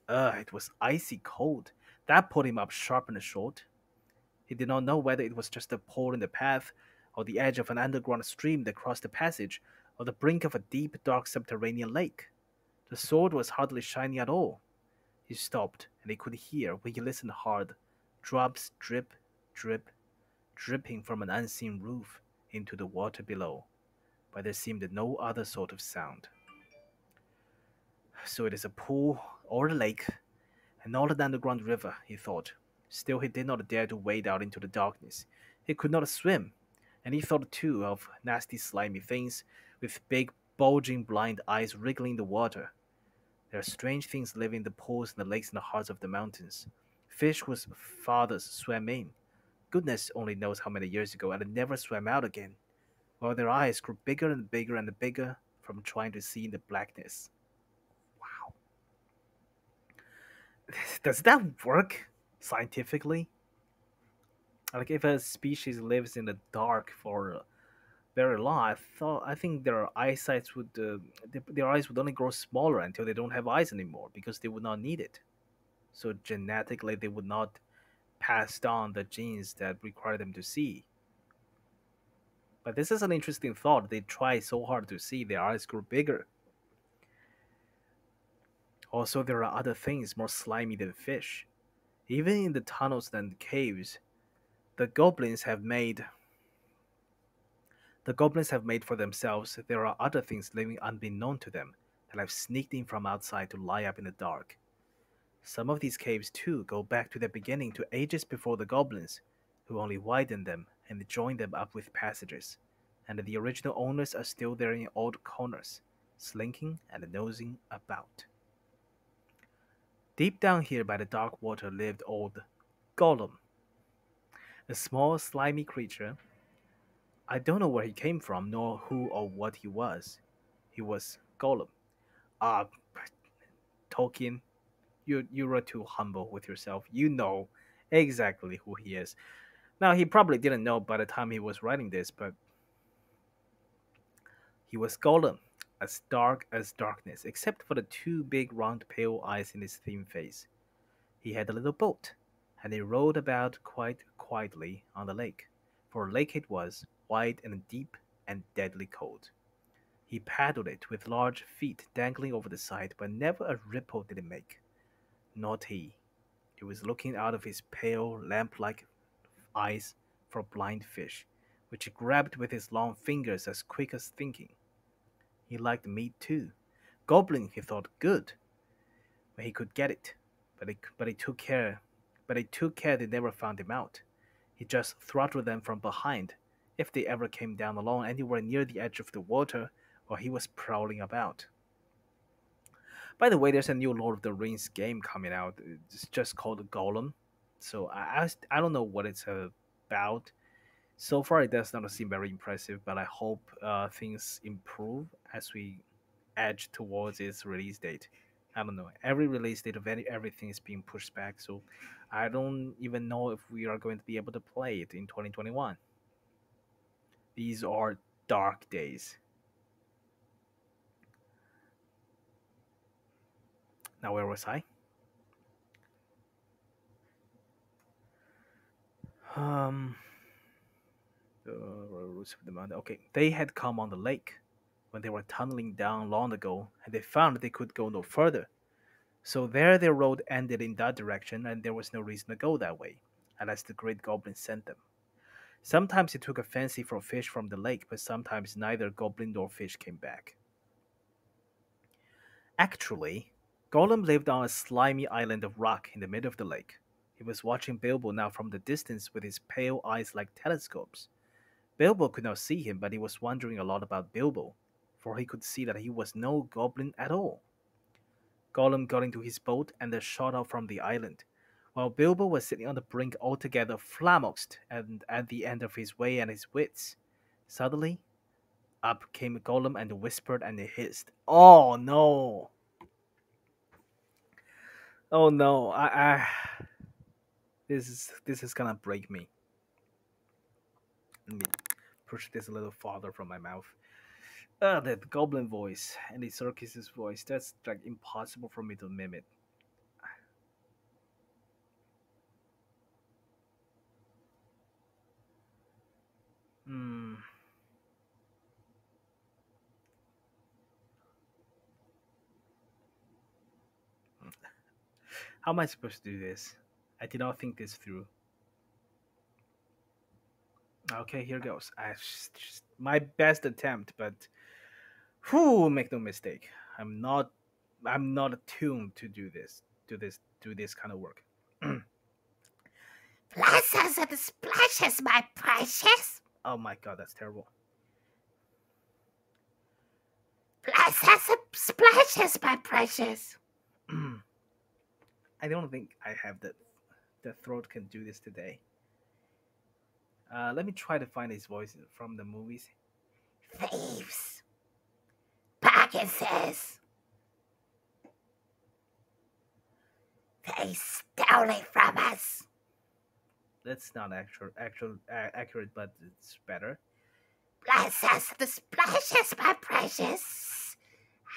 Ugh, it was icy cold. That put him up sharp and short. He did not know whether it was just a pole in the path, or the edge of an underground stream that crossed the passage, or the brink of a deep, dark subterranean lake. The sword was hardly shining at all. He stopped, and he could hear, when he listened hard, drops drip, drip, dripping from an unseen roof into the water below, but there seemed no other sort of sound. So it is a pool or a lake, and not an underground river, he thought. Still, he did not dare to wade out into the darkness. He could not swim, and he thought too of nasty slimy things with big bulging blind eyes wriggling in the water. There are strange things living in the pools and the lakes in the hearts of the mountains. Fish whose fathers swam in, goodness only knows how many years ago, and never swam out again, while their eyes grew bigger and bigger and bigger from trying to see in the blackness. Wow. Does that work scientifically? Like if a species lives in the dark for very long, I think their eyesight would their eyes would only grow smaller until they don't have eyes anymore because they would not need it. So genetically, they would not pass on the genes that require them to see. But this is an interesting thought. They try so hard to see, their eyes grew bigger. Also, there are other things more slimy than fish. Even in the tunnels and caves, the goblins have made the goblins have made for themselves, there are other things living unbeknown to them that have sneaked in from outside to lie up in the dark. Some of these caves, too, go back to their beginning to ages before the goblins, who only widened them and joined them up with passages, and the original owners are still there in odd corners, slinking and nosing about. Deep down here by the dark water lived old Gollum, a small, slimy creature. I don't know where he came from, nor who or what he was. He was Gollum. Ah, Tolkien, you are too humble with yourself. You know exactly who he is. Now, he probably didn't know by the time he was writing this, but he was Gollum, as dark as darkness, except for the two big round pale eyes in his thin face. He had a little boat, and he rowed about quite quietly on the lake, for a lake it was, wide and deep and deadly cold. He paddled it with large feet dangling over the side, but never a ripple did it make. Not he. He was looking out of his pale, lamp-like eyes for blind fish, which he grabbed with his long fingers as quick as thinking. He liked meat too. Goblin, he thought, good when he could get it, but he took care. But he took care they never found him out. He just throttled them from behind, if they ever came down along anywhere near the edge of the water while he was prowling about. By the way, there's a new Lord of the Rings game coming out. It's just called Gollum. So I don't know what it's about. So far, it does not seem very impressive, but I hope things improve as we edge towards its release date. I don't know. Every release date of everything is being pushed back, so I don't even know if we are going to be able to play it in 2021. These are dark days. Now, where was I? Um, Roots of the mountain. Okay, they had come on the lake when they were tunneling down long ago, and they found they could go no further. So there their road ended in that direction, and there was no reason to go that way, unless the great goblin sent them. Sometimes he took a fancy for fish from the lake, but sometimes neither goblin nor fish came back. Actually, Gollum lived on a slimy island of rock in the middle of the lake. He was watching Bilbo now from the distance with his pale eyes like telescopes. Bilbo could not see him, but he was wondering a lot about Bilbo, for he could see that he was no goblin at all. Gollum got into his boat and they shot out from the island, while Bilbo was sitting on the brink altogether flummoxed and at the end of his way and his wits. Suddenly, up came Gollum and whispered and hissed, "Oh no! Oh no! This is gonna break me." Let me push this a little farther from my mouth. That goblin voice and the circus's voice, that's like impossible for me to mimic. Hmm. How am I supposed to do this? I did not think this through. Okay, here goes. My best attempt, but whew, make no mistake. I'm not I'm not attuned to do this kind of work. Blessings and splashes, my precious. Oh my god, that's terrible. Blessings and splashes, my precious. I don't think I have the throat can do this today. Let me try to find his voice from the movies. Thieves. Packages. They stole it from us. That's not accurate, but it's better. Blessings and splashes, my precious.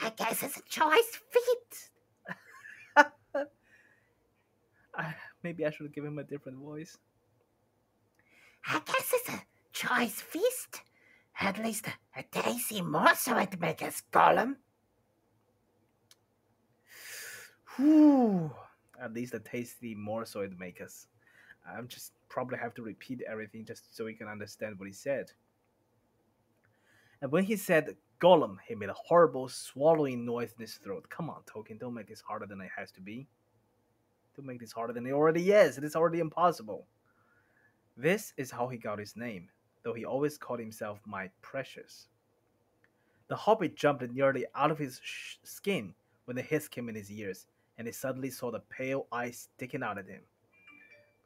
I guess it's a choice feat. Maybe I should give him a different voice. I guess it's a choice feast. At least a tasty morsel it makes us, Gollum. Whew. At least the tasty morsel it make us. I'm just probably have to repeat everything just so we can understand what he said. And when he said Gollum, he made a horrible swallowing noise in his throat. Come on, Tolkien, don't make this harder than it has to be. Don't make this harder than it already is. It is already impossible. This is how he got his name, though he always called himself my precious. The hobbit jumped nearly out of his skin when the hiss came in his ears, and he suddenly saw the pale eyes sticking out at him.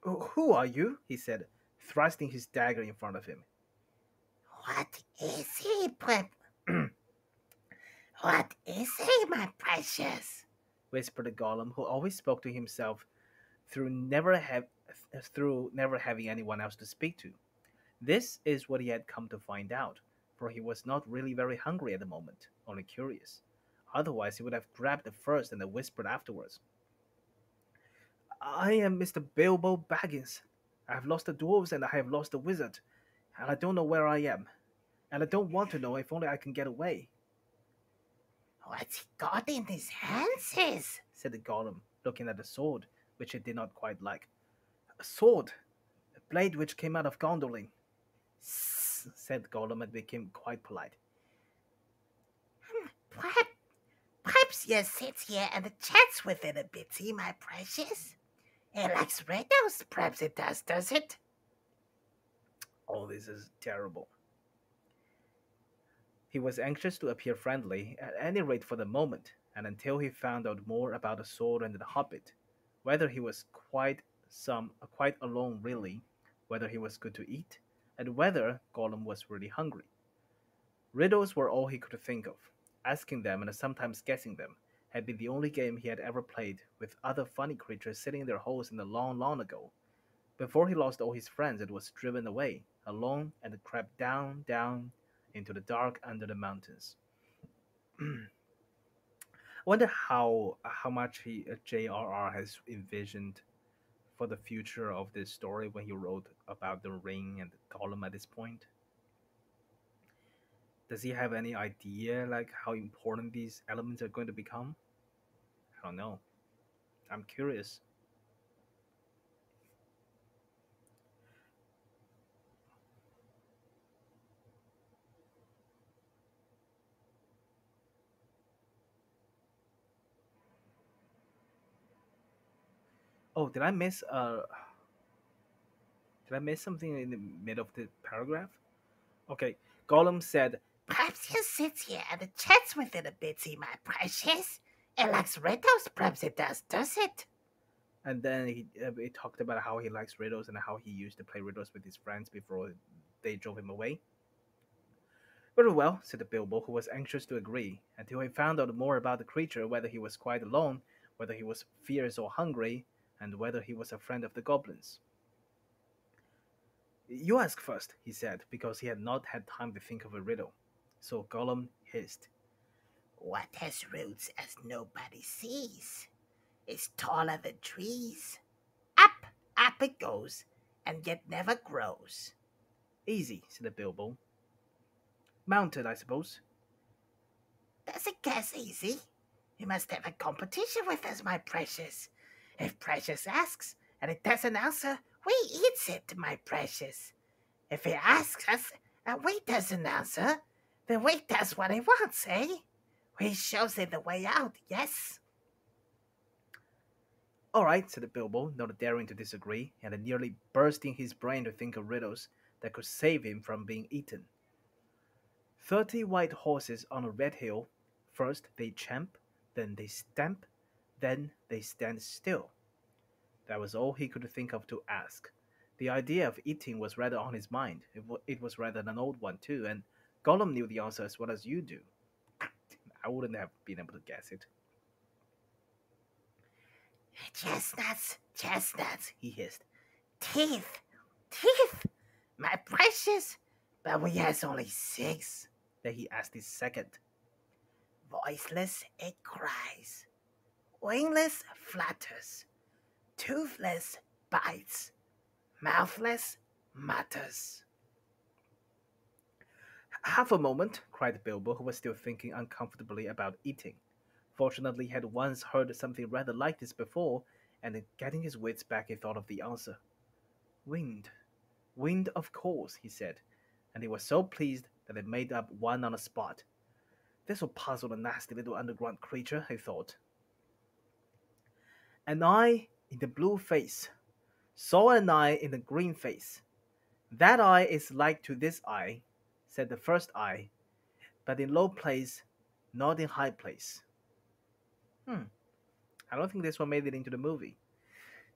Who are you? He said, thrusting his dagger in front of him. What is he, What is he, my precious? Whispered Gollum, who always spoke to himself through never having anyone else to speak to. This is what he had come to find out, for he was not really very hungry at the moment, only curious. Otherwise, he would have grabbed it first and then whispered afterwards. I am Mr. Bilbo Baggins. I have lost the dwarves and I have lost the wizard, and I don't know where I am. And I don't want to know if only I can get away. What's he got in his hands? Said the Gollum, looking at the sword, which he did not quite like. A sword, a blade which came out of Gondolin. Said Gollum and became quite polite. Perhaps you sit here and chats with it a bit, my precious. It likes riddles, perhaps it does it? Oh, this is terrible. He was anxious to appear friendly, at any rate for the moment, and until he found out more about the sword and the hobbit, whether he was quite alone really, whether he was good to eat, and whether Gollum was really hungry. Riddles were all he could think of. Asking them and sometimes guessing them had been the only game he had ever played with other funny creatures sitting in their holes in the long, long ago. Before he lost all his friends and was driven away, alone, and crept down, down, into the dark under the mountains. I wonder how much J.R.R. has envisioned for the future of this story when he wrote about the ring and the Gollum at this point. Does he have any idea like how important these elements are going to become? I don't know. I'm curious. Oh, did I miss something in the middle of the paragraph? Okay, Gollum said, Perhaps you sit here and chats with it a bit, my precious. It likes riddles, perhaps it does it? and then he talked about how he likes riddles and how he used to play riddles with his friends before they drove him away. Very well, said the Bilbo, who was anxious to agree, until he found out more about the creature, whether he was quite alone, whether he was fierce or hungry, and whether he was a friend of the goblins. You ask first, he said, because he had not had time to think of a riddle. So Gollum hissed. What has roots as nobody sees? It's taller than trees. Up it goes, and yet never grows. Easy, said the Bilbo. Mounted, I suppose. Does it guess easy? You must have a competition with us, my precious. If Precious asks, and it doesn't answer, we eats it, my precious. If he asks us, and we doesn't answer, then we does what he wants, eh? We shows it the way out, yes? All right, said the Bilbo, not daring to disagree, and nearly bursting his brain to think of riddles that could save him from being eaten. 30 white horses on a red hill. First they champ, then they stamp, then they stand still. That was all he could think of to ask. The idea of eating was rather on his mind. It was rather an old one, too, and Gollum knew the answer as well as you do. I wouldn't have been able to guess it. Chestnuts, he hissed. Teeth, my precious, but we has only 6. Then he asked his second. Voiceless it cries, wingless flutters, toothless bites, mouthless mutters. Half a moment, cried Bilbo, who was still thinking uncomfortably about eating. Fortunately, he had once heard something rather like this before, and then getting his wits back, he thought of the answer. Wind. Wind, of course, he said, and he was so pleased that he made up one on the spot. This will puzzle the nasty little underground creature, he thought. An eye in the blue face saw an eye in the green face. That eye is like to this eye, said the first eye, but in low place, not in high place. Hmm, I don't think this one made it into the movie.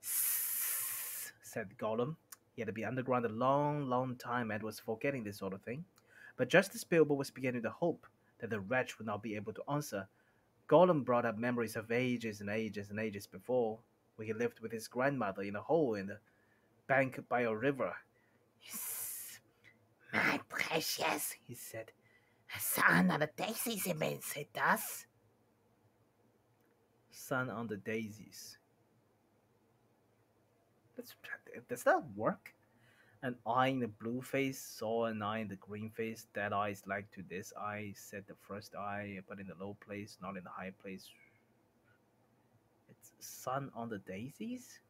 Sss, said Gollum. He had been underground a long, long time and was forgetting this sort of thing. But just as Bilbo was beginning to hope that the wretch would not be able to answer, Gollum brought up memories of ages and ages and ages before, when he lived with his grandmother in a hole in the bank by a river. Yes, my precious, he said. Sun on the daisies, it means it does. Sun on the daisies. Does that work? An eye in the blue face saw an eye in the green face. That eye is like to this eye, said the first eye, but in the low place, not in the high place. It's sun on the daisies?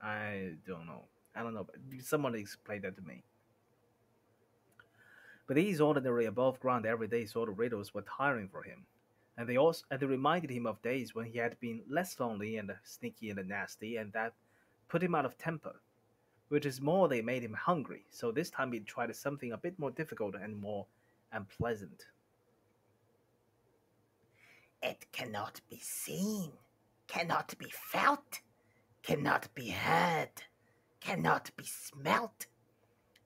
I don't know. I don't know. But someone explain that to me. But these ordinary above ground everyday sort of riddles were tiring for him. And they reminded him of days when he had been less lonely and sneaky and nasty, and that put him out of temper. Which is more, they made him hungry, so this time he tried something a bit more difficult and more unpleasant. It cannot be seen, cannot be felt, cannot be heard, cannot be smelt.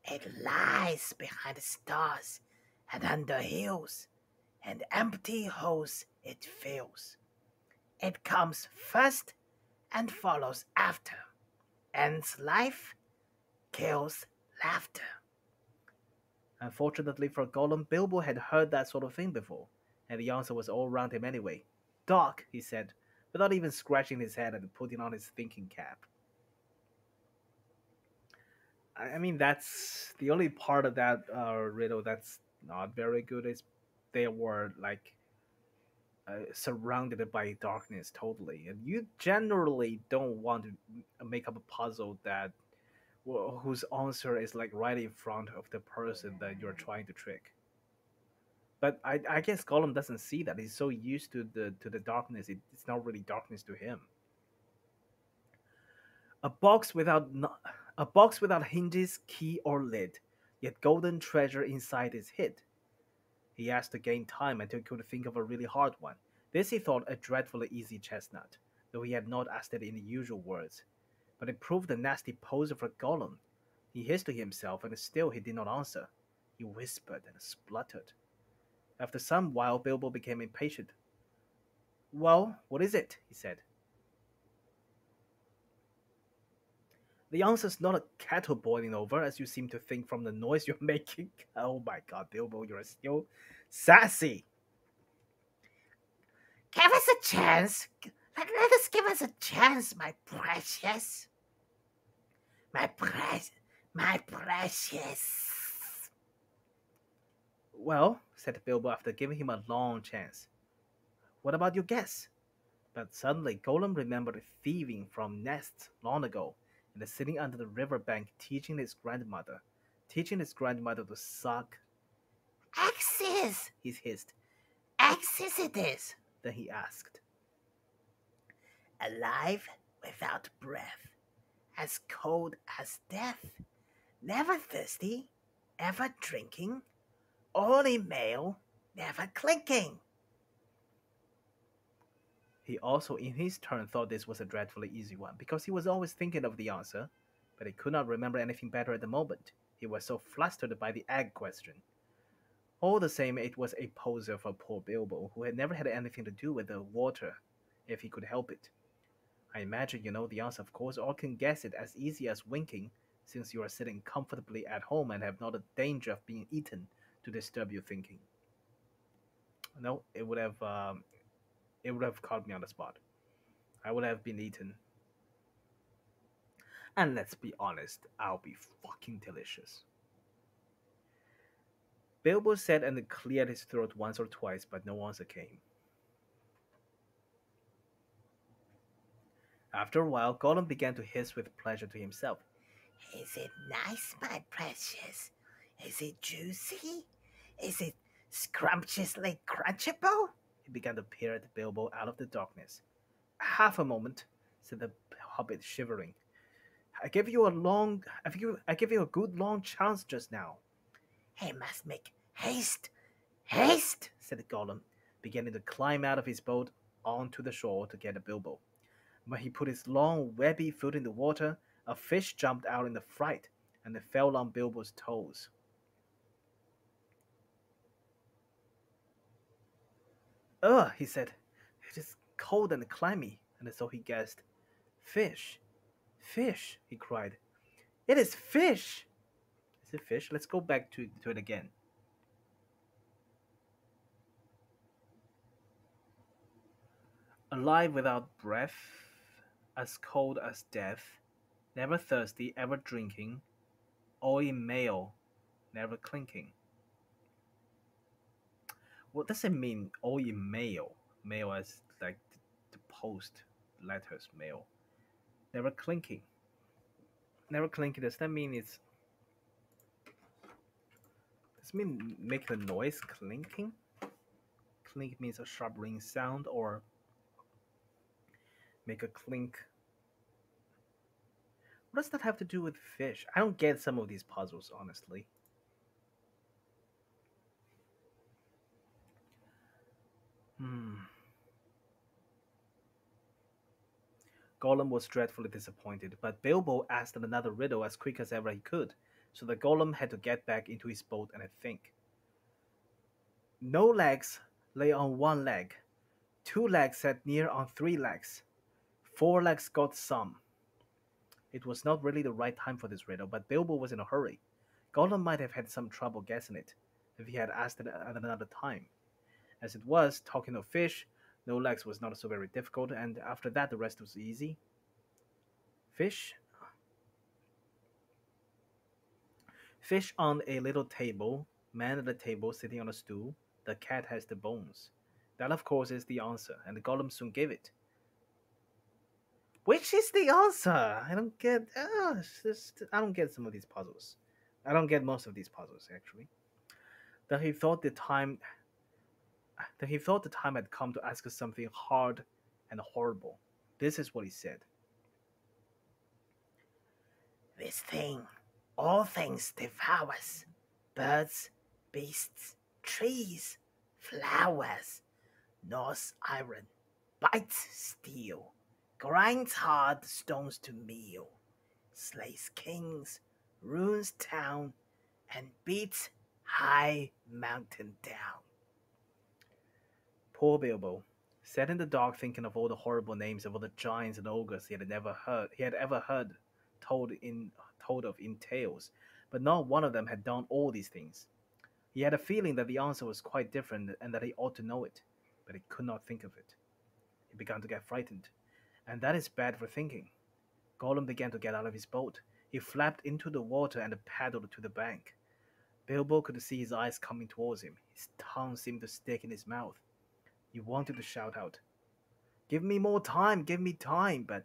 It lies behind the stars and under hills, and empty holes it fills. It comes first and follows after, ends life, kills laughter. Unfortunately for Gollum, Bilbo had heard that sort of thing before, and the answer was all round him anyway. Dark, he said, without even scratching his head and putting on his thinking cap. I mean, that's the only part of that riddle that's not very good is they were like surrounded by darkness totally, and you generally don't want to make up a puzzle that whose answer is like right in front of the person that you're trying to trick. But I guess Gollum doesn't see that. He's so used to the darkness. It's not really darkness to him. A box without a box without hinges, key, or lid, yet golden treasure inside is hid. He asked to gain time until he could think of a really hard one. This he thought a dreadfully easy chestnut, though he had not asked it in the usual words. But it proved a nasty poser for Gollum. He hissed to himself, and still he did not answer. He whispered and spluttered. After some while, Bilbo became impatient. Well, what is it? He said. The answer's not a kettle boiling over, as you seem to think from the noise you're making. Oh my god, Bilbo, you're still sassy. Give us a chance. Let us give us a chance, my precious. My precious. Well, said Bilbo after giving him a long chance. What about your guess? But suddenly Gollum remembered thieving from nests long ago, and sitting under the river bank teaching his grandmother to suck. Axes, He hissed. axes it is. Then he asked. Alive without breath, as cold as death, never thirsty, ever drinking, only male, never clinking. He also, in his turn, thought this was a dreadfully easy one, because he was always thinking of the answer, but he could not remember anything better at the moment. He was so flustered by the egg question. All the same, it was a poser for poor Bilbo, who had never had anything to do with the water, if he could help it. I imagine you know the answer, of course, or can guess it as easy as winking, since you are sitting comfortably at home and have not a danger of being eaten to disturb your thinking. No, it would have caught me on the spot. I would have been eaten. And let's be honest, I'll be fucking delicious. Bilbo said and cleared his throat once or twice, but no answer came. After a while, Gollum began to hiss with pleasure to himself. Is it nice, my precious? Is it juicy? Is it scrumptiously crunchable? He began to peer at Bilbo out of the darkness. Half a moment, said the hobbit, shivering. I gave you a good long chance just now. He must make haste. Haste! Said Gollum, beginning to climb out of his boat onto the shore to get at Bilbo. When he put his long, webby foot in the water, a fish jumped out in a fright, and it fell on Bilbo's toes. Ugh, he said. It is cold and clammy, and so he guessed. Fish. Fish, he cried. It is fish! Is it fish? Let's go back to it again. Alive without breath, as cold as death, never thirsty, ever drinking, all in mail, never clinking. What does it mean, all in mail? Mail as like the post letters, mail. Never clinking. Never clinking, does that mean does it mean make the noise clinking? Clink means a sharp ring sound, or make a clink. What does that have to do with fish? I don't get some of these puzzles, honestly. Gollum was dreadfully disappointed, but Bilbo asked another riddle as quick as ever he could, so that Gollum had to get back into his boat and think. No legs lay on one leg, two legs sat near on three legs, four legs got some. It was not really the right time for this riddle, but Bilbo was in a hurry. Gollum might have had some trouble guessing it if he had asked it at another time. As it was, talking of fish, no legs was not so very difficult, and after that the rest was easy. Fish? Fish on a little table, man at the table sitting on a stool, the cat has the bones. That, of course, is the answer, and Gollum soon gave it. Which is the answer? I don't get. I don't get some of these puzzles. I don't get most of these puzzles, actually. That he thought the time had come to ask us something hard and horrible. This is what he said. This thing, all things devours. Birds, beasts, trees, flowers. Gnaws iron, bites steel, grinds hard stones to meal, slays kings, ruins town, and beats high mountain down. Poor Bilbo sat in the dark thinking of all the horrible names of all the giants and ogres he had ever heard told of in tales, but not one of them had done all these things. He had a feeling that the answer was quite different and that he ought to know it, but he could not think of it. He began to get frightened, and that is bad for thinking. Gollum began to get out of his boat. He flapped into the water and paddled to the bank. Bilbo could see his eyes coming towards him. His tongue seemed to stick in his mouth. He wanted to shout out, "Give me more time, give me time," but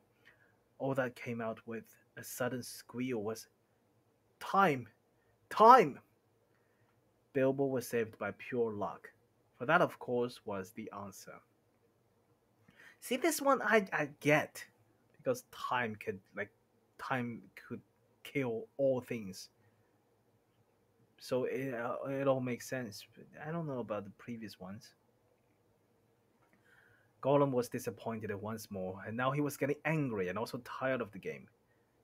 all that came out with a sudden squeal was, "Time! Time!" Bilbo was saved by pure luck, for that, of course, was the answer. See, this one I get, because time could kill all things. So it all makes sense. I don't know about the previous ones. Gollum was disappointed once more, and now he was getting angry and also tired of the game.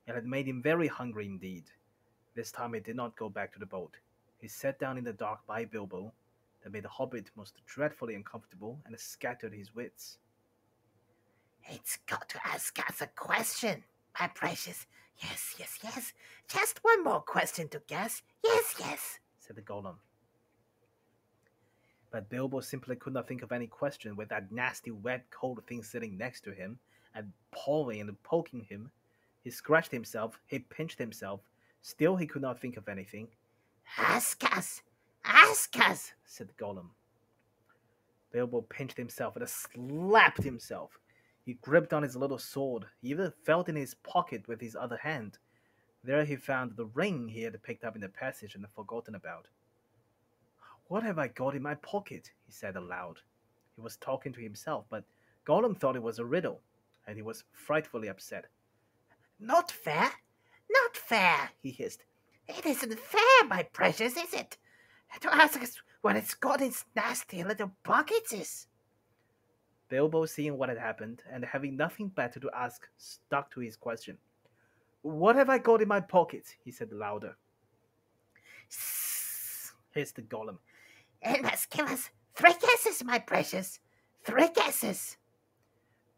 It had made him very hungry indeed. This time he did not go back to the boat. He sat down in the dark by Bilbo. That made the hobbit most dreadfully uncomfortable and scattered his wits. It's got to ask us a question, my precious. Yes, yes, yes. Just one more question to guess. Yes, yes, said the Golem. But Bilbo simply could not think of any question with that nasty, wet, cold thing sitting next to him and pawing and poking him. He scratched himself, he pinched himself. Still he could not think of anything. Ask us, said the Golem. Bilbo pinched himself and slapped himself. He gripped on his little sword. He even felt in his pocket with his other hand. There he found the ring he had picked up in the passage and forgotten about. What have I got in my pocket? He said aloud. He was talking to himself, but Gollum thought it was a riddle, and he was frightfully upset. Not fair! Not fair! He hissed. It isn't fair, my precious, is it? To ask us what it's got in its nasty little pockets. Bilbo, seeing what had happened, and having nothing better to ask, stuck to his question. What have I got in my pocket? He said louder. Sss, Hissed Gollum. It must give us 3 guesses, my precious. 3 guesses.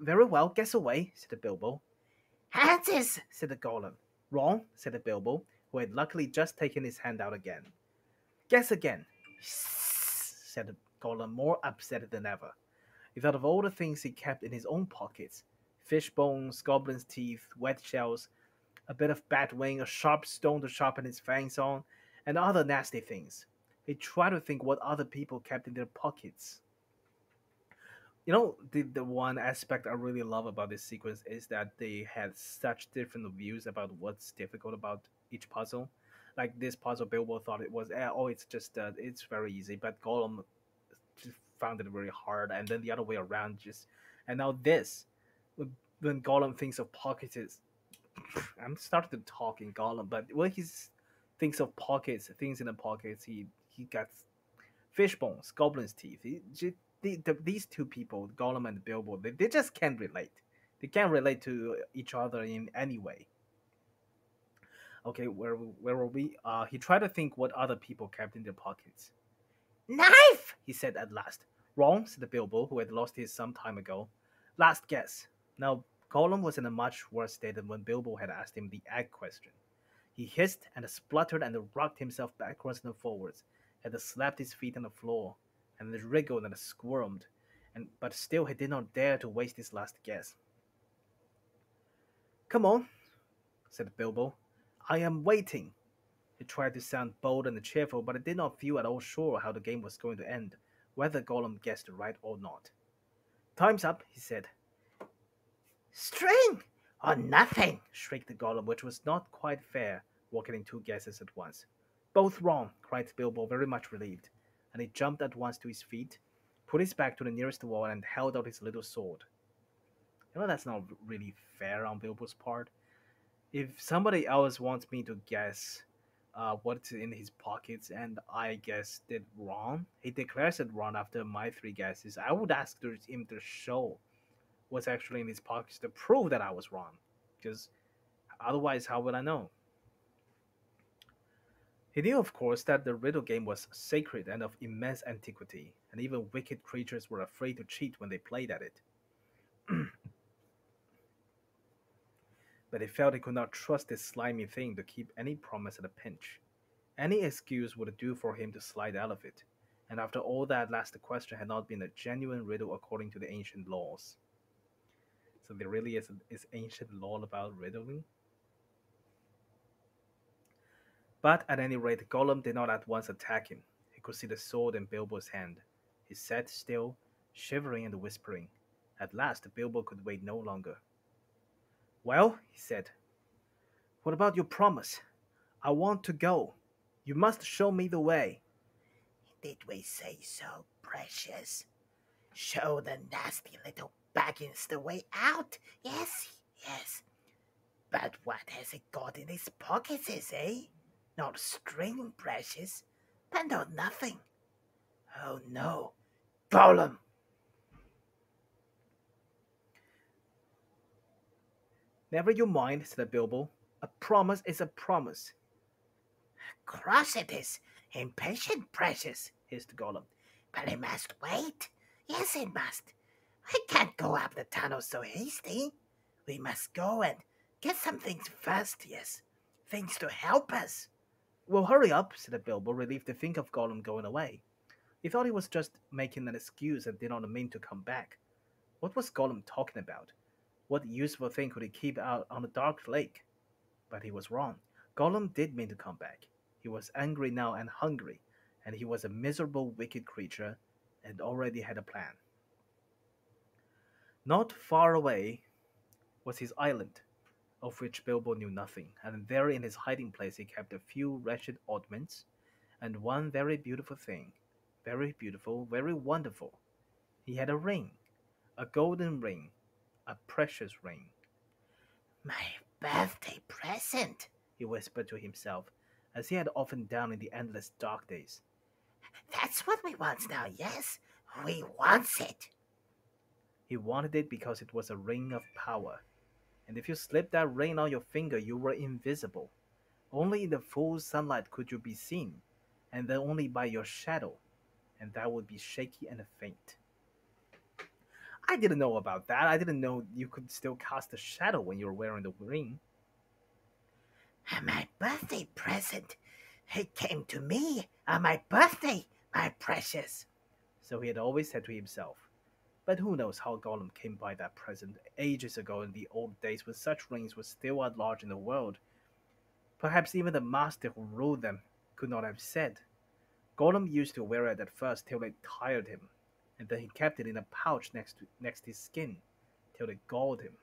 Very well, guess away, said Bilbo. Hands, said Gollum. Wrong, said Bilbo, who had luckily just taken his hand out again. Guess again, said Gollum, more upset than ever. He thought of all the things he kept in his own pockets. Fish bones, goblin's teeth, wet shells, a bit of bat wing, a sharp stone to sharpen his fangs on, and other nasty things. He tried to think what other people kept in their pockets. You know, the one aspect I really love about this sequence is that they had such different views about what's difficult about each puzzle. Like this puzzle, Bilbo thought it was, it's just, it's very easy, but Gollum just found it very hard, and then the other way around, and now this, when Gollum thinks of pockets, I'm starting to talk in Gollum, but when he thinks of pockets, things in the pockets, he got fish bones, goblin's teeth. These two people, Gollum and Bilbo, they just can't relate. They can't relate to each other in any way. Okay, where were we? He tried to think what other people kept in their pockets. Knife! He said at last. Wrong, said Bilbo, who had lost his some time ago. Last guess. Now, Gollum was in a much worse state than when Bilbo had asked him the egg question. He hissed and spluttered and rocked himself backwards and forwards, and slapped his feet on the floor, and wriggled and squirmed, but still he did not dare to waste his last guess. Come on, said Bilbo. I am waiting. He tried to sound bold and cheerful, but he did not feel at all sure how the game was going to end, whether Gollum guessed right or not. Time's up, he said. String! Or nothing, shrieked Gollum, which was not quite fair, walking in 2 guesses at once. Both wrong, cried Bilbo, very much relieved, and he jumped at once to his feet, put his back to the nearest wall, and held out his little sword. You know, that's not really fair on Bilbo's part. If somebody else wants me to guess what's in his pockets and I guessed it wrong, he declares it wrong after my 3 guesses, I would ask him to show what's actually in his pockets to prove that I was wrong. Because otherwise, how would I know? He knew, of course, that the riddle game was sacred and of immense antiquity, and even wicked creatures were afraid to cheat when they played at it. But he felt he could not trust this slimy thing to keep any promise at a pinch. Any excuse would do for him to slide out of it, and after all that last question had not been a genuine riddle according to the ancient laws. So there really is ancient law about riddling? But at any rate, Gollum did not at once attack him. He could see the sword in Bilbo's hand. He sat still, shivering and whispering. At last, Bilbo could wait no longer. Well, he said, what about your promise? I want to go. You must show me the way. Did we say so, precious? Show the nasty little baggins the way out. Yes, yes. But what has it got in its pockets, eh? Not string, precious, but not nothing. Oh no, Gollum! Never you mind, said Bilbo. A promise is a promise. Cross it is, impatient, precious, hissed Gollum. But it must wait. Yes, it must. I can't go up the tunnel so hasty. We must go and get some things first, yes. Things to help us. Well, hurry up, said Bilbo, relieved to think of Gollum going away. He thought he was just making an excuse and did not mean to come back. What was Gollum talking about? What useful thing could he keep out on a dark lake? But he was wrong. Gollum did mean to come back. He was angry now and hungry, and he was a miserable, wicked creature and already had a plan. Not far away was his island, of which Bilbo knew nothing, and there in his hiding place he kept a few wretched oddments, and one very beautiful thing. Very beautiful, very wonderful. He had a ring, a golden ring, a precious ring. My birthday present. He whispered to himself, as he had often done in the endless dark days. That's what we want now, yes? We want it. He wanted it because it was a ring of power, and if you slipped that ring on your finger, you were invisible. Only in the full sunlight could you be seen, and then only by your shadow, and that would be shaky and faint. I didn't know about that. I didn't know you could still cast a shadow when you were wearing the ring. And my birthday present. It came to me on my birthday, my precious. So he had always said to himself. But who knows how Gollum came by that present ages ago in the old days when such rings were still at large in the world. Perhaps even the master who ruled them could not have said. Gollum used to wear it at first till it tired him, and then he kept it in a pouch next his skin till it galled him.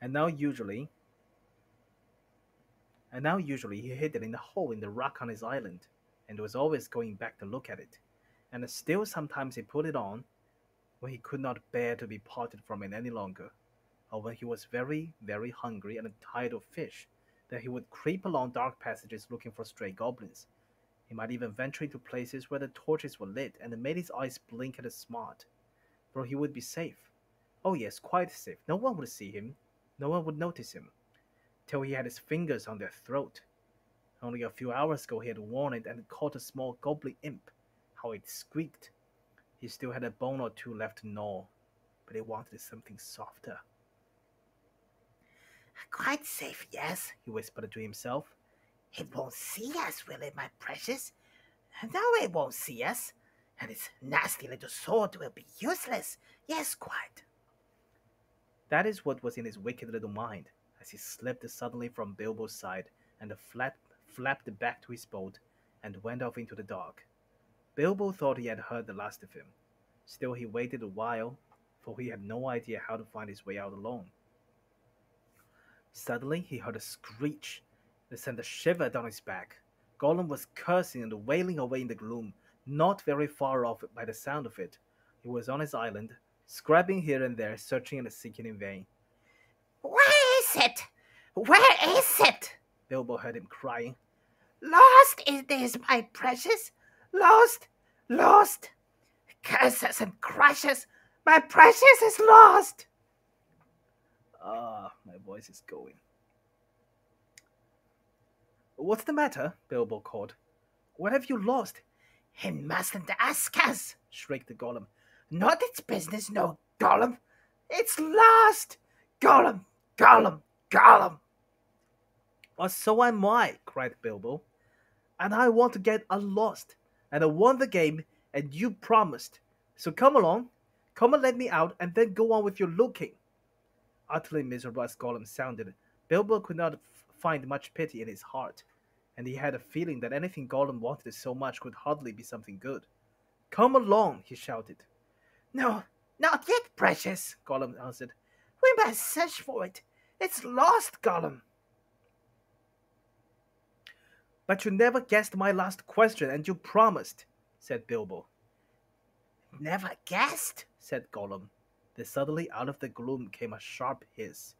And now usually he hid it in a hole in the rock on his island, and was always going back to look at it. And still sometimes he put it on when he could not bear to be parted from it any longer, or when he was very, very hungry and tired of fish, that he would creep along dark passages looking for stray goblins. He might even venture into places where the torches were lit and it made his eyes blink and smart, for he would be safe. Oh yes, quite safe. No one would see him, no one would notice him, till he had his fingers on their throat. Only a few hours ago he had worn it and caught a small goblin imp. How it squeaked! He still had a bone or two left to gnaw, but he wanted something softer. Quite safe, yes, He whispered to himself. It won't see us, will it, my precious? No, it won't see us. And its nasty little sword will be useless. Yes, quite. That is what was in his wicked little mind, as he slipped suddenly from Bilbo's side and flapped back to his boat and went off into the dark. Bilbo thought he had heard the last of him. Still he waited a while, for he had no idea how to find his way out alone. Suddenly he heard a screech that sent a shiver down his back. Gollum was cursing and wailing away in the gloom, not very far off by the sound of it. He was on his island, scrabbling here and there, searching and seeking in vain. Where is it? Where is it? Bilbo heard him crying. Lost it is, my precious. Lost, lost. Curses and crushes. My precious is lost. Ah, my voice is going. What's the matter? Bilbo called. What have you lost? He mustn't ask us, Shrieked Gollum. Not its business, no, Gollum. It's lost. Gollum, Gollum, Gollum. Oh, so am I, cried Bilbo. And I want to get unlost. And I won the game, and you promised. So come along. Come and let me out, and then go on with your looking. Utterly miserable as Gollum sounded, Bilbo could not find much pity in his heart, and he had a feeling that anything Gollum wanted so much could hardly be something good. Come along, he shouted. No, not yet, precious, Gollum answered. We must search for it. It's lost, Gollum. But you never guessed my last question, and you promised, said Bilbo. Never guessed, said Gollum. Then suddenly out of the gloom came a sharp hiss.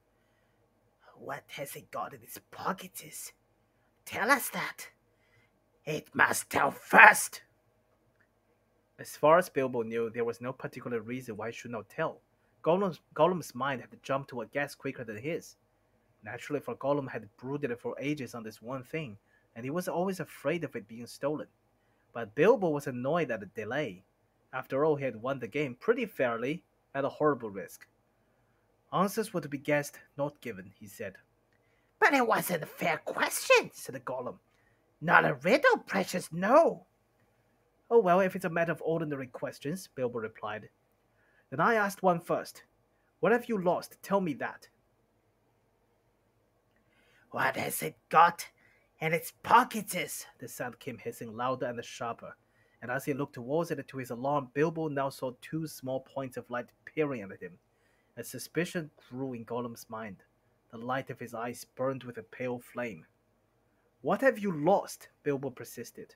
What has it got in its pockets? Tell us that. It must tell first. As far as Bilbo knew, there was no particular reason why he should not tell. Gollum's mind had jumped to a guess quicker than his. Naturally, for Gollum had brooded for ages on this one thing, and he was always afraid of it being stolen. But Bilbo was annoyed at the delay. After all, he had won the game pretty fairly, at a horrible risk. Answers were to be guessed, not given, he said. But it wasn't a fair question, said Gollum. Not a riddle, precious, no. Oh well, if it's a matter of ordinary questions, Bilbo replied. Then I asked one first. What have you lost? Tell me that. What has it got in its pockets? The sound came hissing louder and sharper. and as he looked towards it, to his alarm, Bilbo now saw two small points of light peering at him. A suspicion grew in Gollum's mind. The light of his eyes burned with a pale flame. "What have you lost?" Bilbo persisted.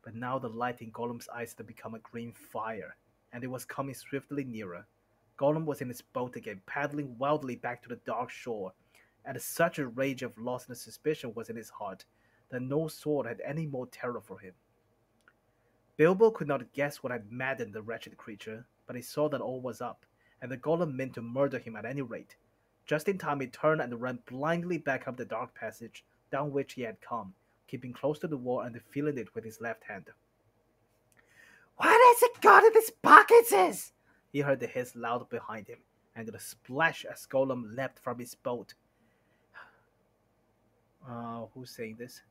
But now the light in Gollum's eyes had become a green fire, and it was coming swiftly nearer. Gollum was in his boat again, paddling wildly back to the dark shore, and such a rage of loss and suspicion was in his heart that no sword had any more terror for him. Bilbo could not guess what had maddened the wretched creature, but he saw that all was up, and the Golem meant to murder him at any rate. Just in time he turned and ran blindly back up the dark passage down which he had come, keeping close to the wall and feeling it with his left hand. "What has it got in his pockets?" He heard the hiss loud behind him, and the splash as Golem leapt from his boat. Who's saying this?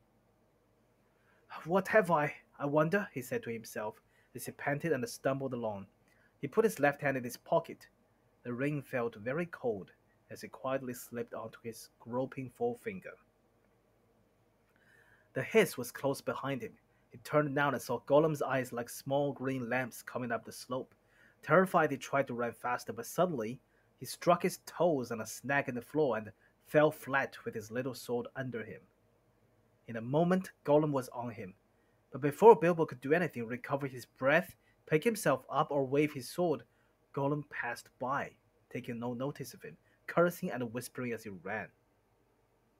"What have I wonder?" he said to himself, as he panted and stumbled along. He put his left hand in his pocket. The ring felt very cold as it quietly slipped onto his groping forefinger. The hiss was close behind him. He turned down and saw Gollum's eyes like small green lamps coming up the slope. Terrified, he tried to run faster, but suddenly he struck his toes on a snag in the floor and fell flat with his little sword under him. In a moment, Gollum was on him, but before Bilbo could do anything, recover his breath, pick himself up, or wave his sword, Gollum passed by, taking no notice of him, cursing and whispering as he ran.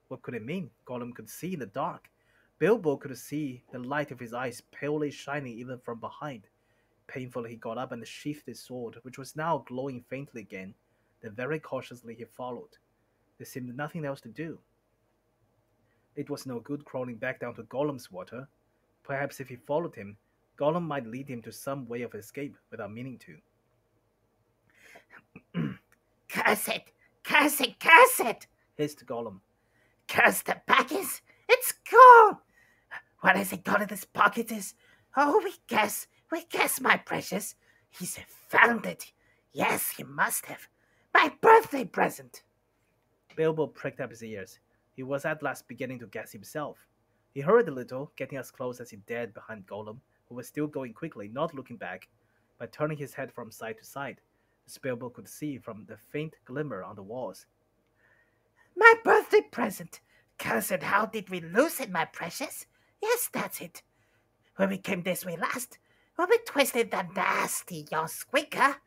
What could it mean? Gollum could see in the dark. Bilbo could see the light of his eyes palely shining even from behind. Painfully he got up and sheathed his sword, which was now glowing faintly again. Then very cautiously he followed. There seemed nothing else to do. It was no good crawling back down to Gollum's water. Perhaps if he followed him, Gollum might lead him to some way of escape without meaning to. "Curse it! Curse it! Curse it!" hissed Gollum. "Curse the baggage! It's gone! What has it got in his pockets? Oh, we guess, my precious. He's found it. Yes, he must have. My birthday present." Bilbo pricked up his ears. He was at last beginning to guess himself. He hurried a little, getting as close as he dared behind Gollum, who was still going quickly, not looking back, but turning his head from side to side, as Bilbo could see from the faint glimmer on the walls. "My birthday present. Curse it, how did we lose it, my precious? Yes, that's it. When we came this way last, when we twisted that nasty young squeaker.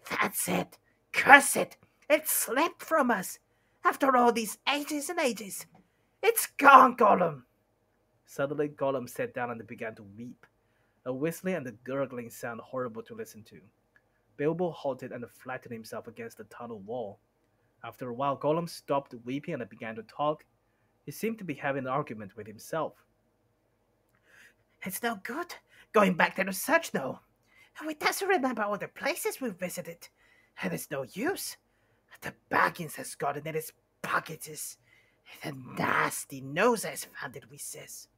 That's it. Curse it. It slipped from us. After all these ages and ages. It's gone, Gollum." Suddenly Gollum sat down and began to weep, a whistling and a gurgling sound horrible to listen to. Bilbo halted and flattened himself against the tunnel wall. After a while, Gollum stopped weeping and began to talk. He seemed to be having an argument with himself. "It's no good going back there to search now. We doesn't remember all the places we've visited, and it's no use. The Baggins has got it in his pockets. The nasty nose has found it, we says.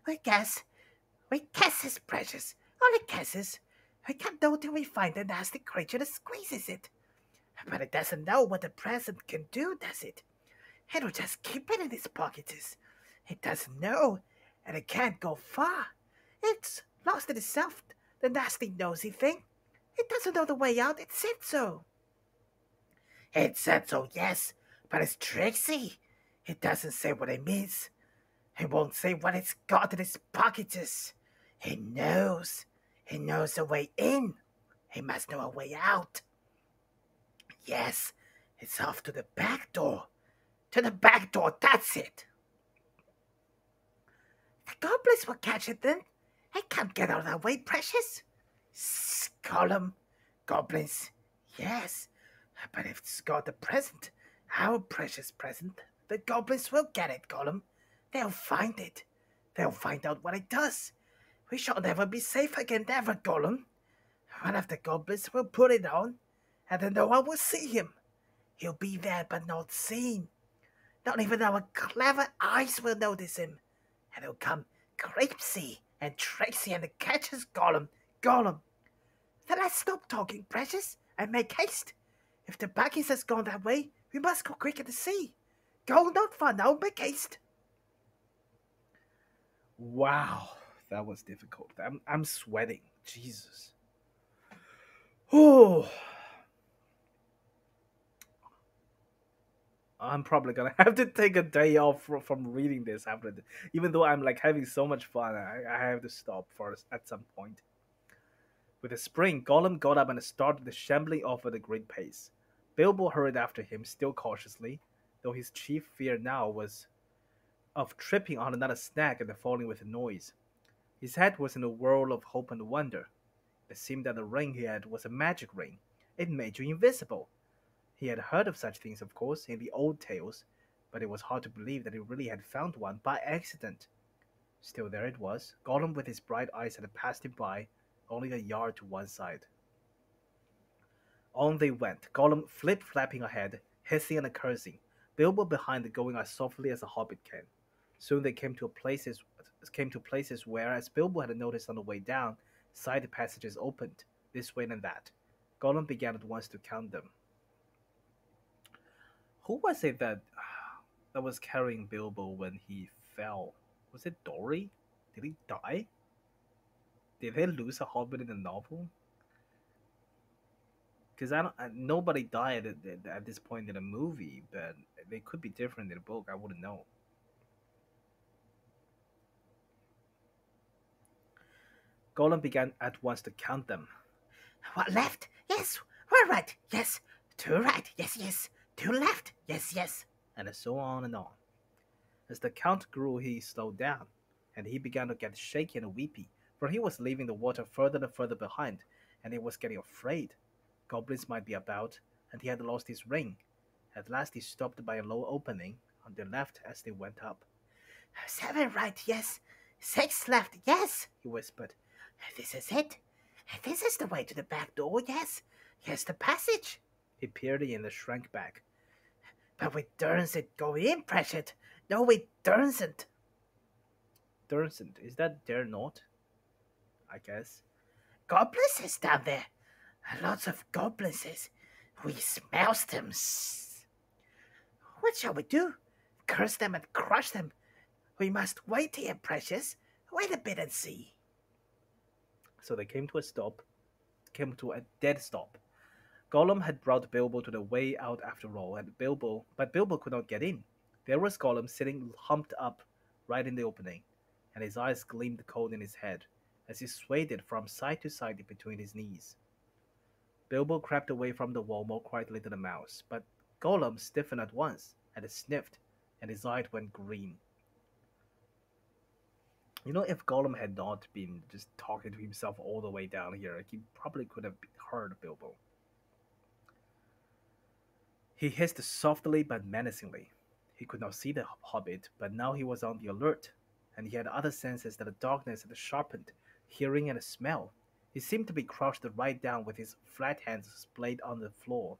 We guess it's precious. Only guesses. We can't know till we find the nasty creature that squeezes it. But it doesn't know what the present can do, does it? It'll just keep it in its pockets. It doesn't know, and it can't go far. It's lost in itself, the nasty nosy thing. It doesn't know the way out, it said so." "It said so, yes, but it's tricksy. It doesn't say what it means. It won't say what it's got in its pockets. It knows. It knows a way in. It must know a way out. Yes, it's off to the back door. To the back door, that's it." "The goblins will catch it then. It can't get out of that way, precious." "Gollum, goblins, yes. But if it's got the present, our precious present, the goblins will get it, Gollum. They'll find it. They'll find out what it does. We shall never be safe again, never, Gollum. One of the goblins will put it on, and then no one will see him. He'll be there but not seen. Not even our clever eyes will notice him. And he'll come creepsy and tricksy and catch us, Gollum. Gollum. Then let's stop talking, precious, and make haste. If the Baggins has gone that way, we must go quicker to see. Go not far now, make haste." Wow, That was difficult. I'm sweating. Jesus. Oh, I'm probably gonna have to take a day off from reading this after this. Even though I'm like having so much fun, I have to stop for at some point. With a spring, Gollum got up and started shambling off at a great pace. Bilbo hurried after him, still cautiously, though his chief fear now was of tripping on another snag and falling with a noise. His head was in a whirl of hope and wonder. It seemed that the ring he had was a magic ring. It made you invisible. He had heard of such things, of course, in the old tales, but it was hard to believe that he really had found one by accident. Still, there it was. Gollum with his bright eyes had passed him by, only a yard to one side. On they went, Gollum flip-flapping ahead, hissing and cursing, Bilbo behind going as softly as a hobbit can. Soon they came to places where, as Bilbo had noticed on the way down, side passages opened, this way and that. Gollum began at once to count them. Who was it that was carrying Bilbo when he fell? Was it Dory? Did he die? Did they lose a hobbit in the novel? Because nobody died at this point in the movie, but they could be different in the book. I wouldn't know. Gollum began at once to count them. One left, yes. One right, yes. Two right, yes, yes. Two left, yes, yes. And so on and on. As the count grew, he slowed down, and he began to get shaky and weepy, for he was leaving the water further and further behind, and he was getting afraid. Goblins might be about, and he had lost his ring. At last he stopped by a low opening on the left as they went up. 7 right, yes. 6 left, yes, he whispered. This is it. This is the way to the back door, yes. Here's the passage. He peered in and shrank back. But we dursn't go in, Pratchett. No, we dursn't. Dursn't? Is that dare not? I guess. Goblins is down there. Lots of goblins. We smells them. What shall we do? Curse them and crush them. We must wait here, Precious. Wait a bit and see. So they came to a dead stop. Gollum had brought Bilbo to the way out after all, but Bilbo could not get in. There was Gollum sitting humped up right in the opening, and his eyes gleamed cold in his head as he swayed it from side to side between his knees. Bilbo crept away from the wall more quietly than a mouse, but Gollum stiffened at once and sniffed, and his eyes went green. You know, if Gollum had not been just talking to himself all the way down here, he probably could have heard Bilbo. He hissed softly but menacingly. He could not see the hobbit, but now he was on the alert, and he had other senses that the darkness had sharpened, hearing and smell. He seemed to be crouched right down with his flat hands splayed on the floor,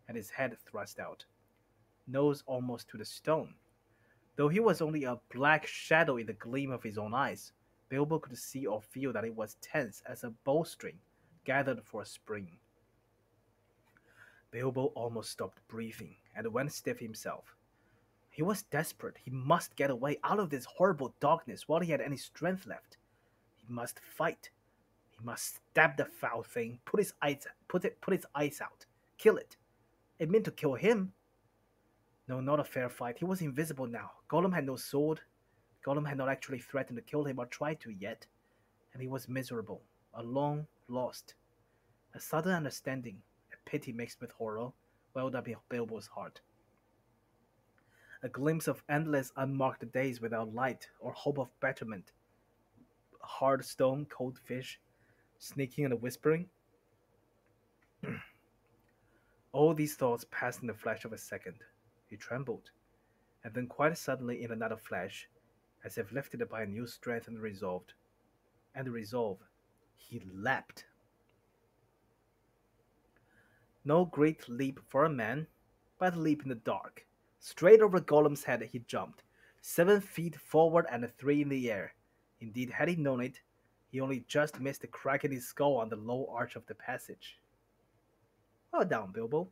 and his head thrust out, nose almost to the stone. Though he was only a black shadow in the gleam of his own eyes, Bilbo could see or feel that it was tense as a bowstring gathered for a spring. Bilbo almost stopped breathing and went stiff himself. He was desperate. He must get away out of this horrible darkness while he had any strength left. He must fight. He must stab the foul thing, put its eyes out, kill it. It meant to kill him. No, not a fair fight. He was invisible now. Gollum had no sword. Gollum had not actually threatened to kill him or tried to yet. And he was miserable, alone, lost. A sudden understanding, a pity mixed with horror, welled up in Bilbo's heart. A glimpse of endless unmarked days without light or hope of betterment. Hard stone, cold fish, sneaking and whispering. All these thoughts passed in the flash of a second. He trembled, and then quite suddenly in another flash, as if lifted by a new strength and resolve, he leapt. No great leap for a man, but a leap in the dark. Straight over Gollum's head he jumped, 7 feet forward and 3 in the air. Indeed, had he known it, he only just missed the crack in his skull on the low arch of the passage. Well done, Bilbo.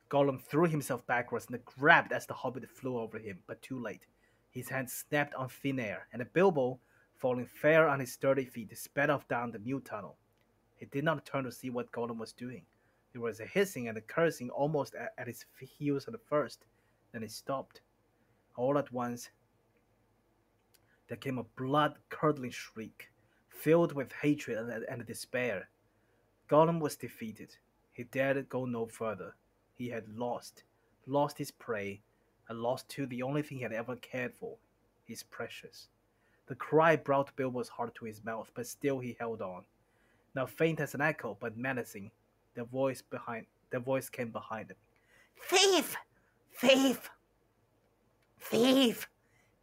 Gollum threw himself backwards and grabbed as the hobbit flew over him, but too late. His hand snapped on thin air, and Bilbo, Falling fair on his sturdy feet, he sped off down the new tunnel. He did not turn to see what Gollum was doing. There was a hissing and a cursing almost at his heels at first. Then he stopped. All at once, there came a blood-curdling shriek, filled with hatred and despair. Gollum was defeated. He dared go no further. He had lost his prey, and lost too the only thing he had ever cared for, his precious. The cry brought Bilbo's heart to his mouth, but still he held on. Now faint as an echo, but menacing, the voice came behind him. Thief! Thief! Thief!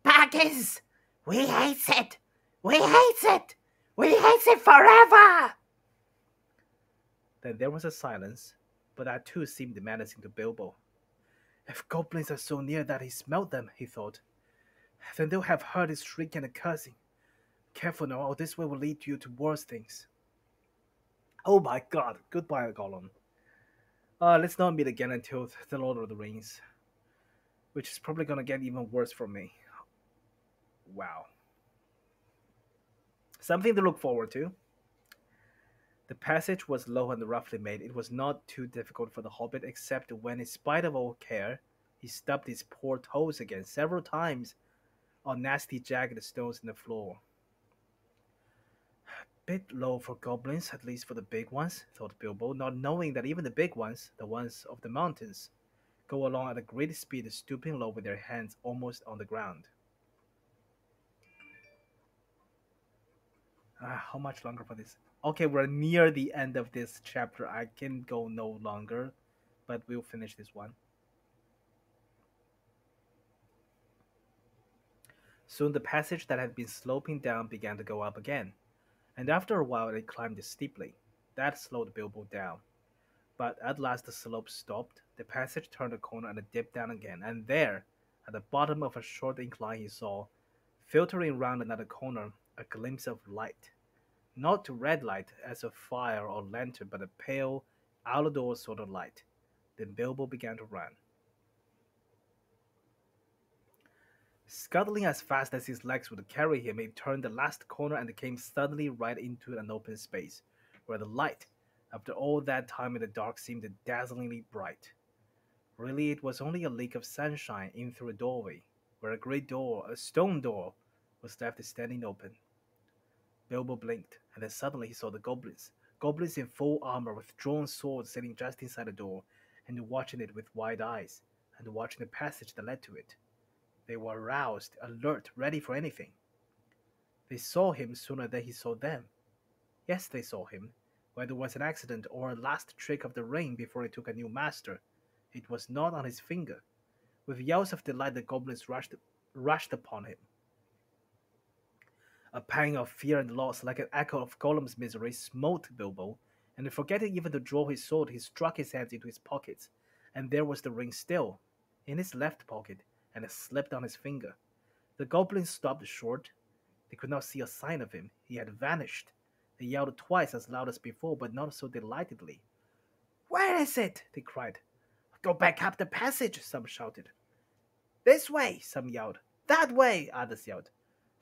Baggins! We hate it! We hate it! We hate it forever! Then there was a silence, but that too seemed menacing to Bilbo. If goblins are so near that he smelt them, he thought, then they'll have heard his shrieking and cursing. Careful now, or this way will lead you to worse things. Oh my god, goodbye, Gollum. Let's not meet again until the Lord of the Rings, which is probably gonna get even worse for me. Wow. Something to look forward to. The passage was low and roughly made. It was not too difficult for the hobbit, except when, in spite of all care, he stubbed his poor toes again several times on nasty jagged stones in the floor. Bit low for goblins, at least for the big ones, thought Bilbo, not knowing that even the big ones, the ones of the mountains, go along at a great speed, stooping low with their hands almost on the ground. How much longer for this? Okay, we're near the end of this chapter. I can go no longer, but we'll finish this one. Soon the passage that had been sloping down began to go up again, and after a while it climbed steeply. That slowed Bilbo down. But at last the slope stopped, the passage turned a corner and it dipped down again, and there, at the bottom of a short incline, he saw, filtering round another corner, a glimpse of light. Not red light as of fire or lantern, but a pale, out-of-door sort of light. Then Bilbo began to run. Scuttling as fast as his legs would carry him, he turned the last corner and came suddenly right into an open space, where the light, after all that time in the dark, seemed dazzlingly bright. Really, it was only a leak of sunshine in through a doorway, where a great door, a stone door, was left standing open. Bilbo blinked, and then suddenly he saw the goblins. Goblins in full armor with drawn swords sitting just inside the door, and watching it with wide eyes, and watching the passage that led to it. They were aroused, alert, ready for anything. They saw him sooner than he saw them. Yes, they saw him, whether it was an accident or a last trick of the ring before he took a new master. It was not on his finger. With yells of delight, the goblins rushed upon him. A pang of fear and loss, like an echo of Gollum's misery, smote Bilbo, and forgetting even to draw his sword, he struck his hands into his pockets, and there was the ring still, in his left pocket, and it slipped on his finger. The goblins stopped short. They could not see a sign of him. He had vanished. They yelled twice as loud as before, but not so delightedly. "Where is it?" they cried. "Go back up the passage," some shouted. "This way," some yelled. "That way," others yelled.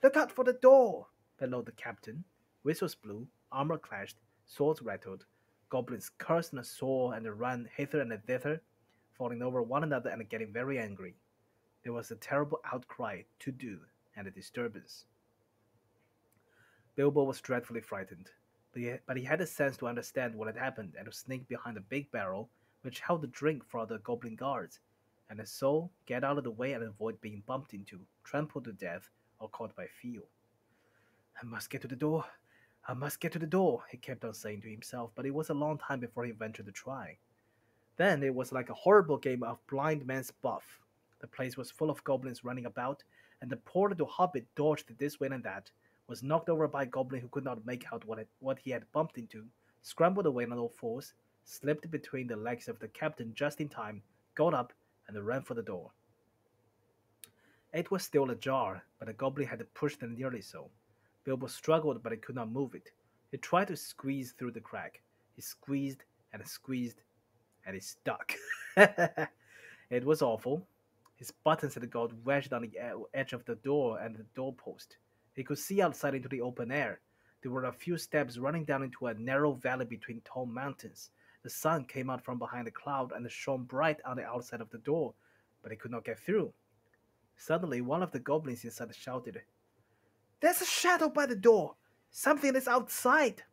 "Look out for the door," bellowed the captain. Whistles blew, armor clashed, swords rattled. Goblins cursed and swore and ran hither and thither, falling over one another and getting very angry. There was a terrible outcry, to-do, and a disturbance. Bilbo was dreadfully frightened, but he had the sense to understand what had happened and to sneak behind a big barrel which held the drink for the goblin guards, and so get out of the way and avoid being bumped into, trampled to death, or caught by fear. "I must get to the door. I must get to the door," he kept on saying to himself, but it was a long time before he ventured to try. Then it was like a horrible game of blind man's buff. The place was full of goblins running about, and the poor little hobbit dodged this way and that, was knocked over by a goblin who could not make out what he had bumped into, scrambled away on all fours, slipped between the legs of the captain just in time, got up, and ran for the door. It was still ajar, but the goblin had pushed it nearly so. Bilbo struggled, but he could not move it. He tried to squeeze through the crack. He squeezed, and it stuck. It was awful. His buttons had got wedged on the edge of the door and the doorpost. They could see outside into the open air. There were a few steps running down into a narrow valley between tall mountains. The sun came out from behind a cloud and shone bright on the outside of the door, but they could not get through. Suddenly, one of the goblins inside shouted, "There's a shadow by the door! Something is outside!"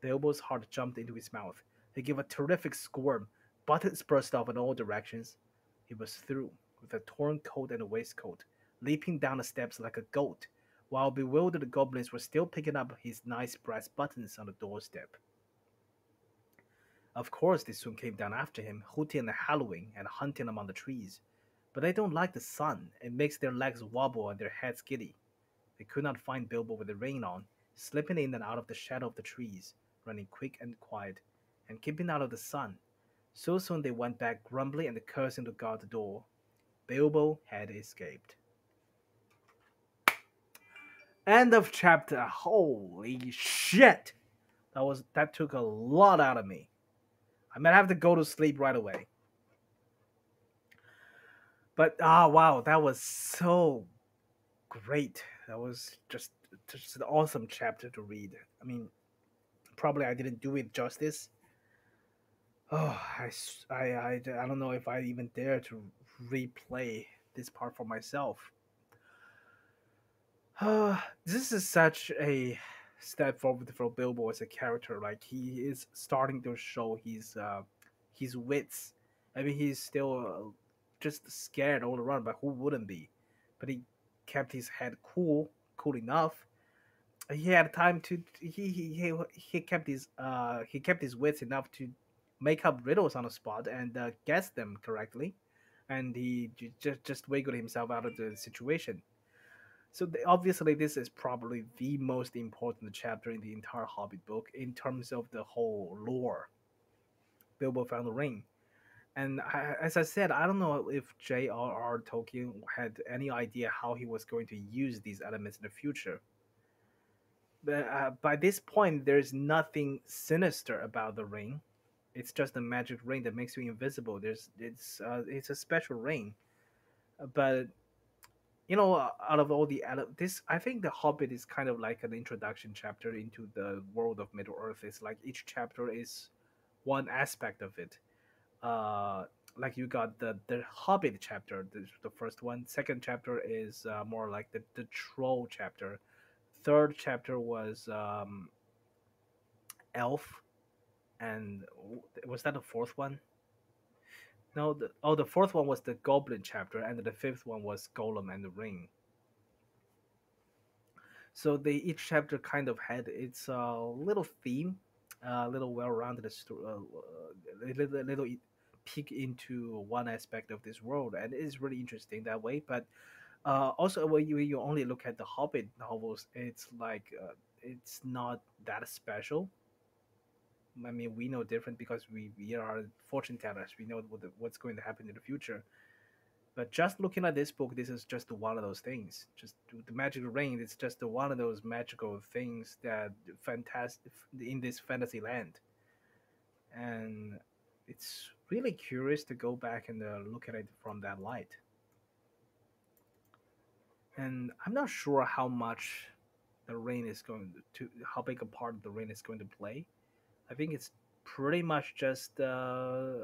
Bilbo's heart jumped into his mouth. He gave a terrific squirm. Buttons burst off in all directions. He was through, with a torn coat and a waistcoat, leaping down the steps like a goat, while bewildered goblins were still picking up his nice brass buttons on the doorstep. Of course, they soon came down after him, hooting and howling and hunting among the trees. But they don't like the sun. It makes their legs wobble and their heads giddy. They could not find Bilbo with the rain on, slipping in and out of the shadow of the trees, running quick and quiet, and keeping out of the sun. So soon they went back grumbling and cursing to guard the door. Bilbo had escaped. End of chapter. Holy shit! That took a lot out of me. I might have to go to sleep right away. But wow, that was so great. That was just an awesome chapter to read. I mean, probably I didn't do it justice. Oh, I don't know if I even dare to replay this part for myself. This is such a step forward for Bilbo as a character. Like he is starting to show his wits. I mean, he's still just scared all around, but who wouldn't be? But he kept his head cool enough. He had time to he kept his wits enough to make up riddles on the spot and guess them correctly, and he just wiggled himself out of the situation. So obviously, this is probably the most important chapter in the entire Hobbit book in terms of the whole lore. Bilbo found the ring, and as I said, I don't know if J.R.R. Tolkien had any idea how he was going to use these elements in the future. But by this point, there's nothing sinister about the ring. It's just a magic ring that makes you invisible. It's a special ring, but out of all this, I think the Hobbit is kind of like an introduction chapter into the world of Middle Earth. It's like each chapter is one aspect of it. Uh, like you got the Hobbit chapter, the first one. Second chapter is more like the troll chapter. Third chapter was elf, and was that the fourth one? No, the fourth one was the goblin chapter, and the fifth one was Gollum and the ring. So they each chapter kind of had its little theme, a little well-rounded story, little peek into one aspect of this world, and it is really interesting that way. But also, when you only look at the Hobbit novels, it's like it's not that special. I mean, we know different because we are fortune tellers. We know what's going to happen in the future. But just looking at this book, this is just one of those things. Just the magic ring. It's just one of those magical things that fantastic in this fantasy land, and it's really curious to go back and look at it from that light. And I'm not sure how much the rain is going how big a part the rain is going to play. I think it's pretty much just a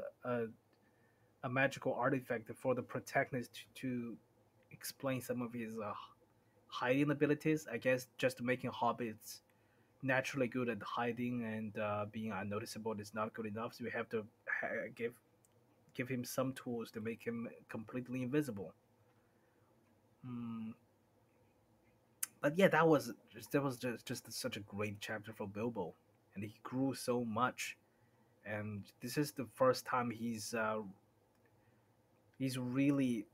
magical artifact for the protagonist to explain some of his hiding abilities. I guess just making hobbits naturally good at hiding and being unnoticeable is not good enough. So we have to give him some tools to make him completely invisible. Mm, but yeah, that was just such a great chapter for Bilbo, and he grew so much. And this is the first time he's really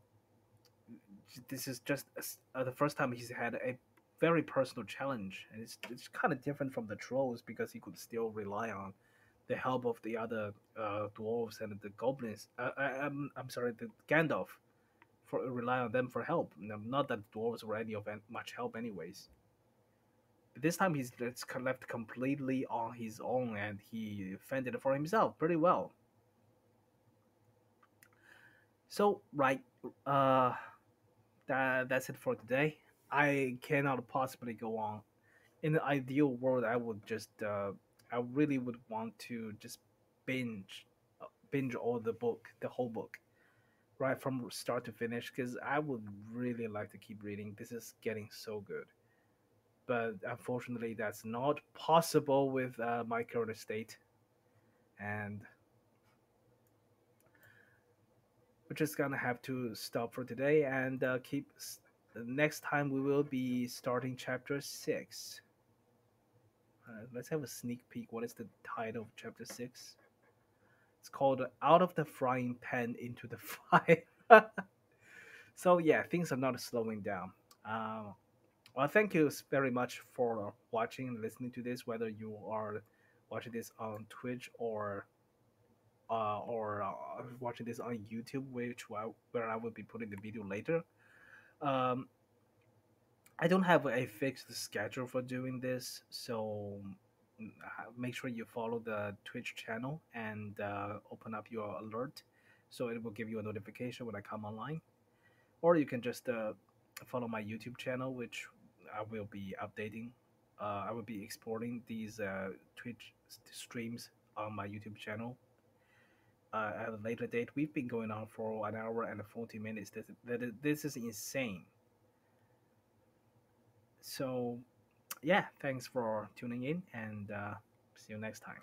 this is just the first time he's had a very personal challenge, and it's kind of different from the trolls because he could still rely on the help of the other dwarves and the goblins. I'm sorry, the Gandalf for rely on them for help. Not that dwarves were any of much help, anyways. But this time he's just left completely on his own, and he fended for himself pretty well. So right, uh, that's it for today. I cannot possibly go on. In the ideal world, I would just I really would want to just binge binge all the book, the whole book, right from start to finish, because I would really like to keep reading. This is getting so good, but unfortunately, that's not possible with my current state, and we're just gonna have to stop for today and next time we will be starting chapter 6. Let's have a sneak peek. What is the title of chapter 6? It's called Out of the Frying Pan into the Fire. So yeah, things are not slowing down. Um, well, thank you very much for watching and listening to this, whether you are watching this on Twitch or watching this on YouTube, where I will be putting the video later. Um, I don't have a fixed schedule for doing this, so make sure you follow the Twitch channel and open up your alert, so it will give you a notification when I come online. Or you can just follow my YouTube channel, which I will be updating. I will be exporting these Twitch streams on my YouTube channel at a later date. We've been going on for an hour and 40 minutes. This is insane. So, yeah, thanks for tuning in and see you next time.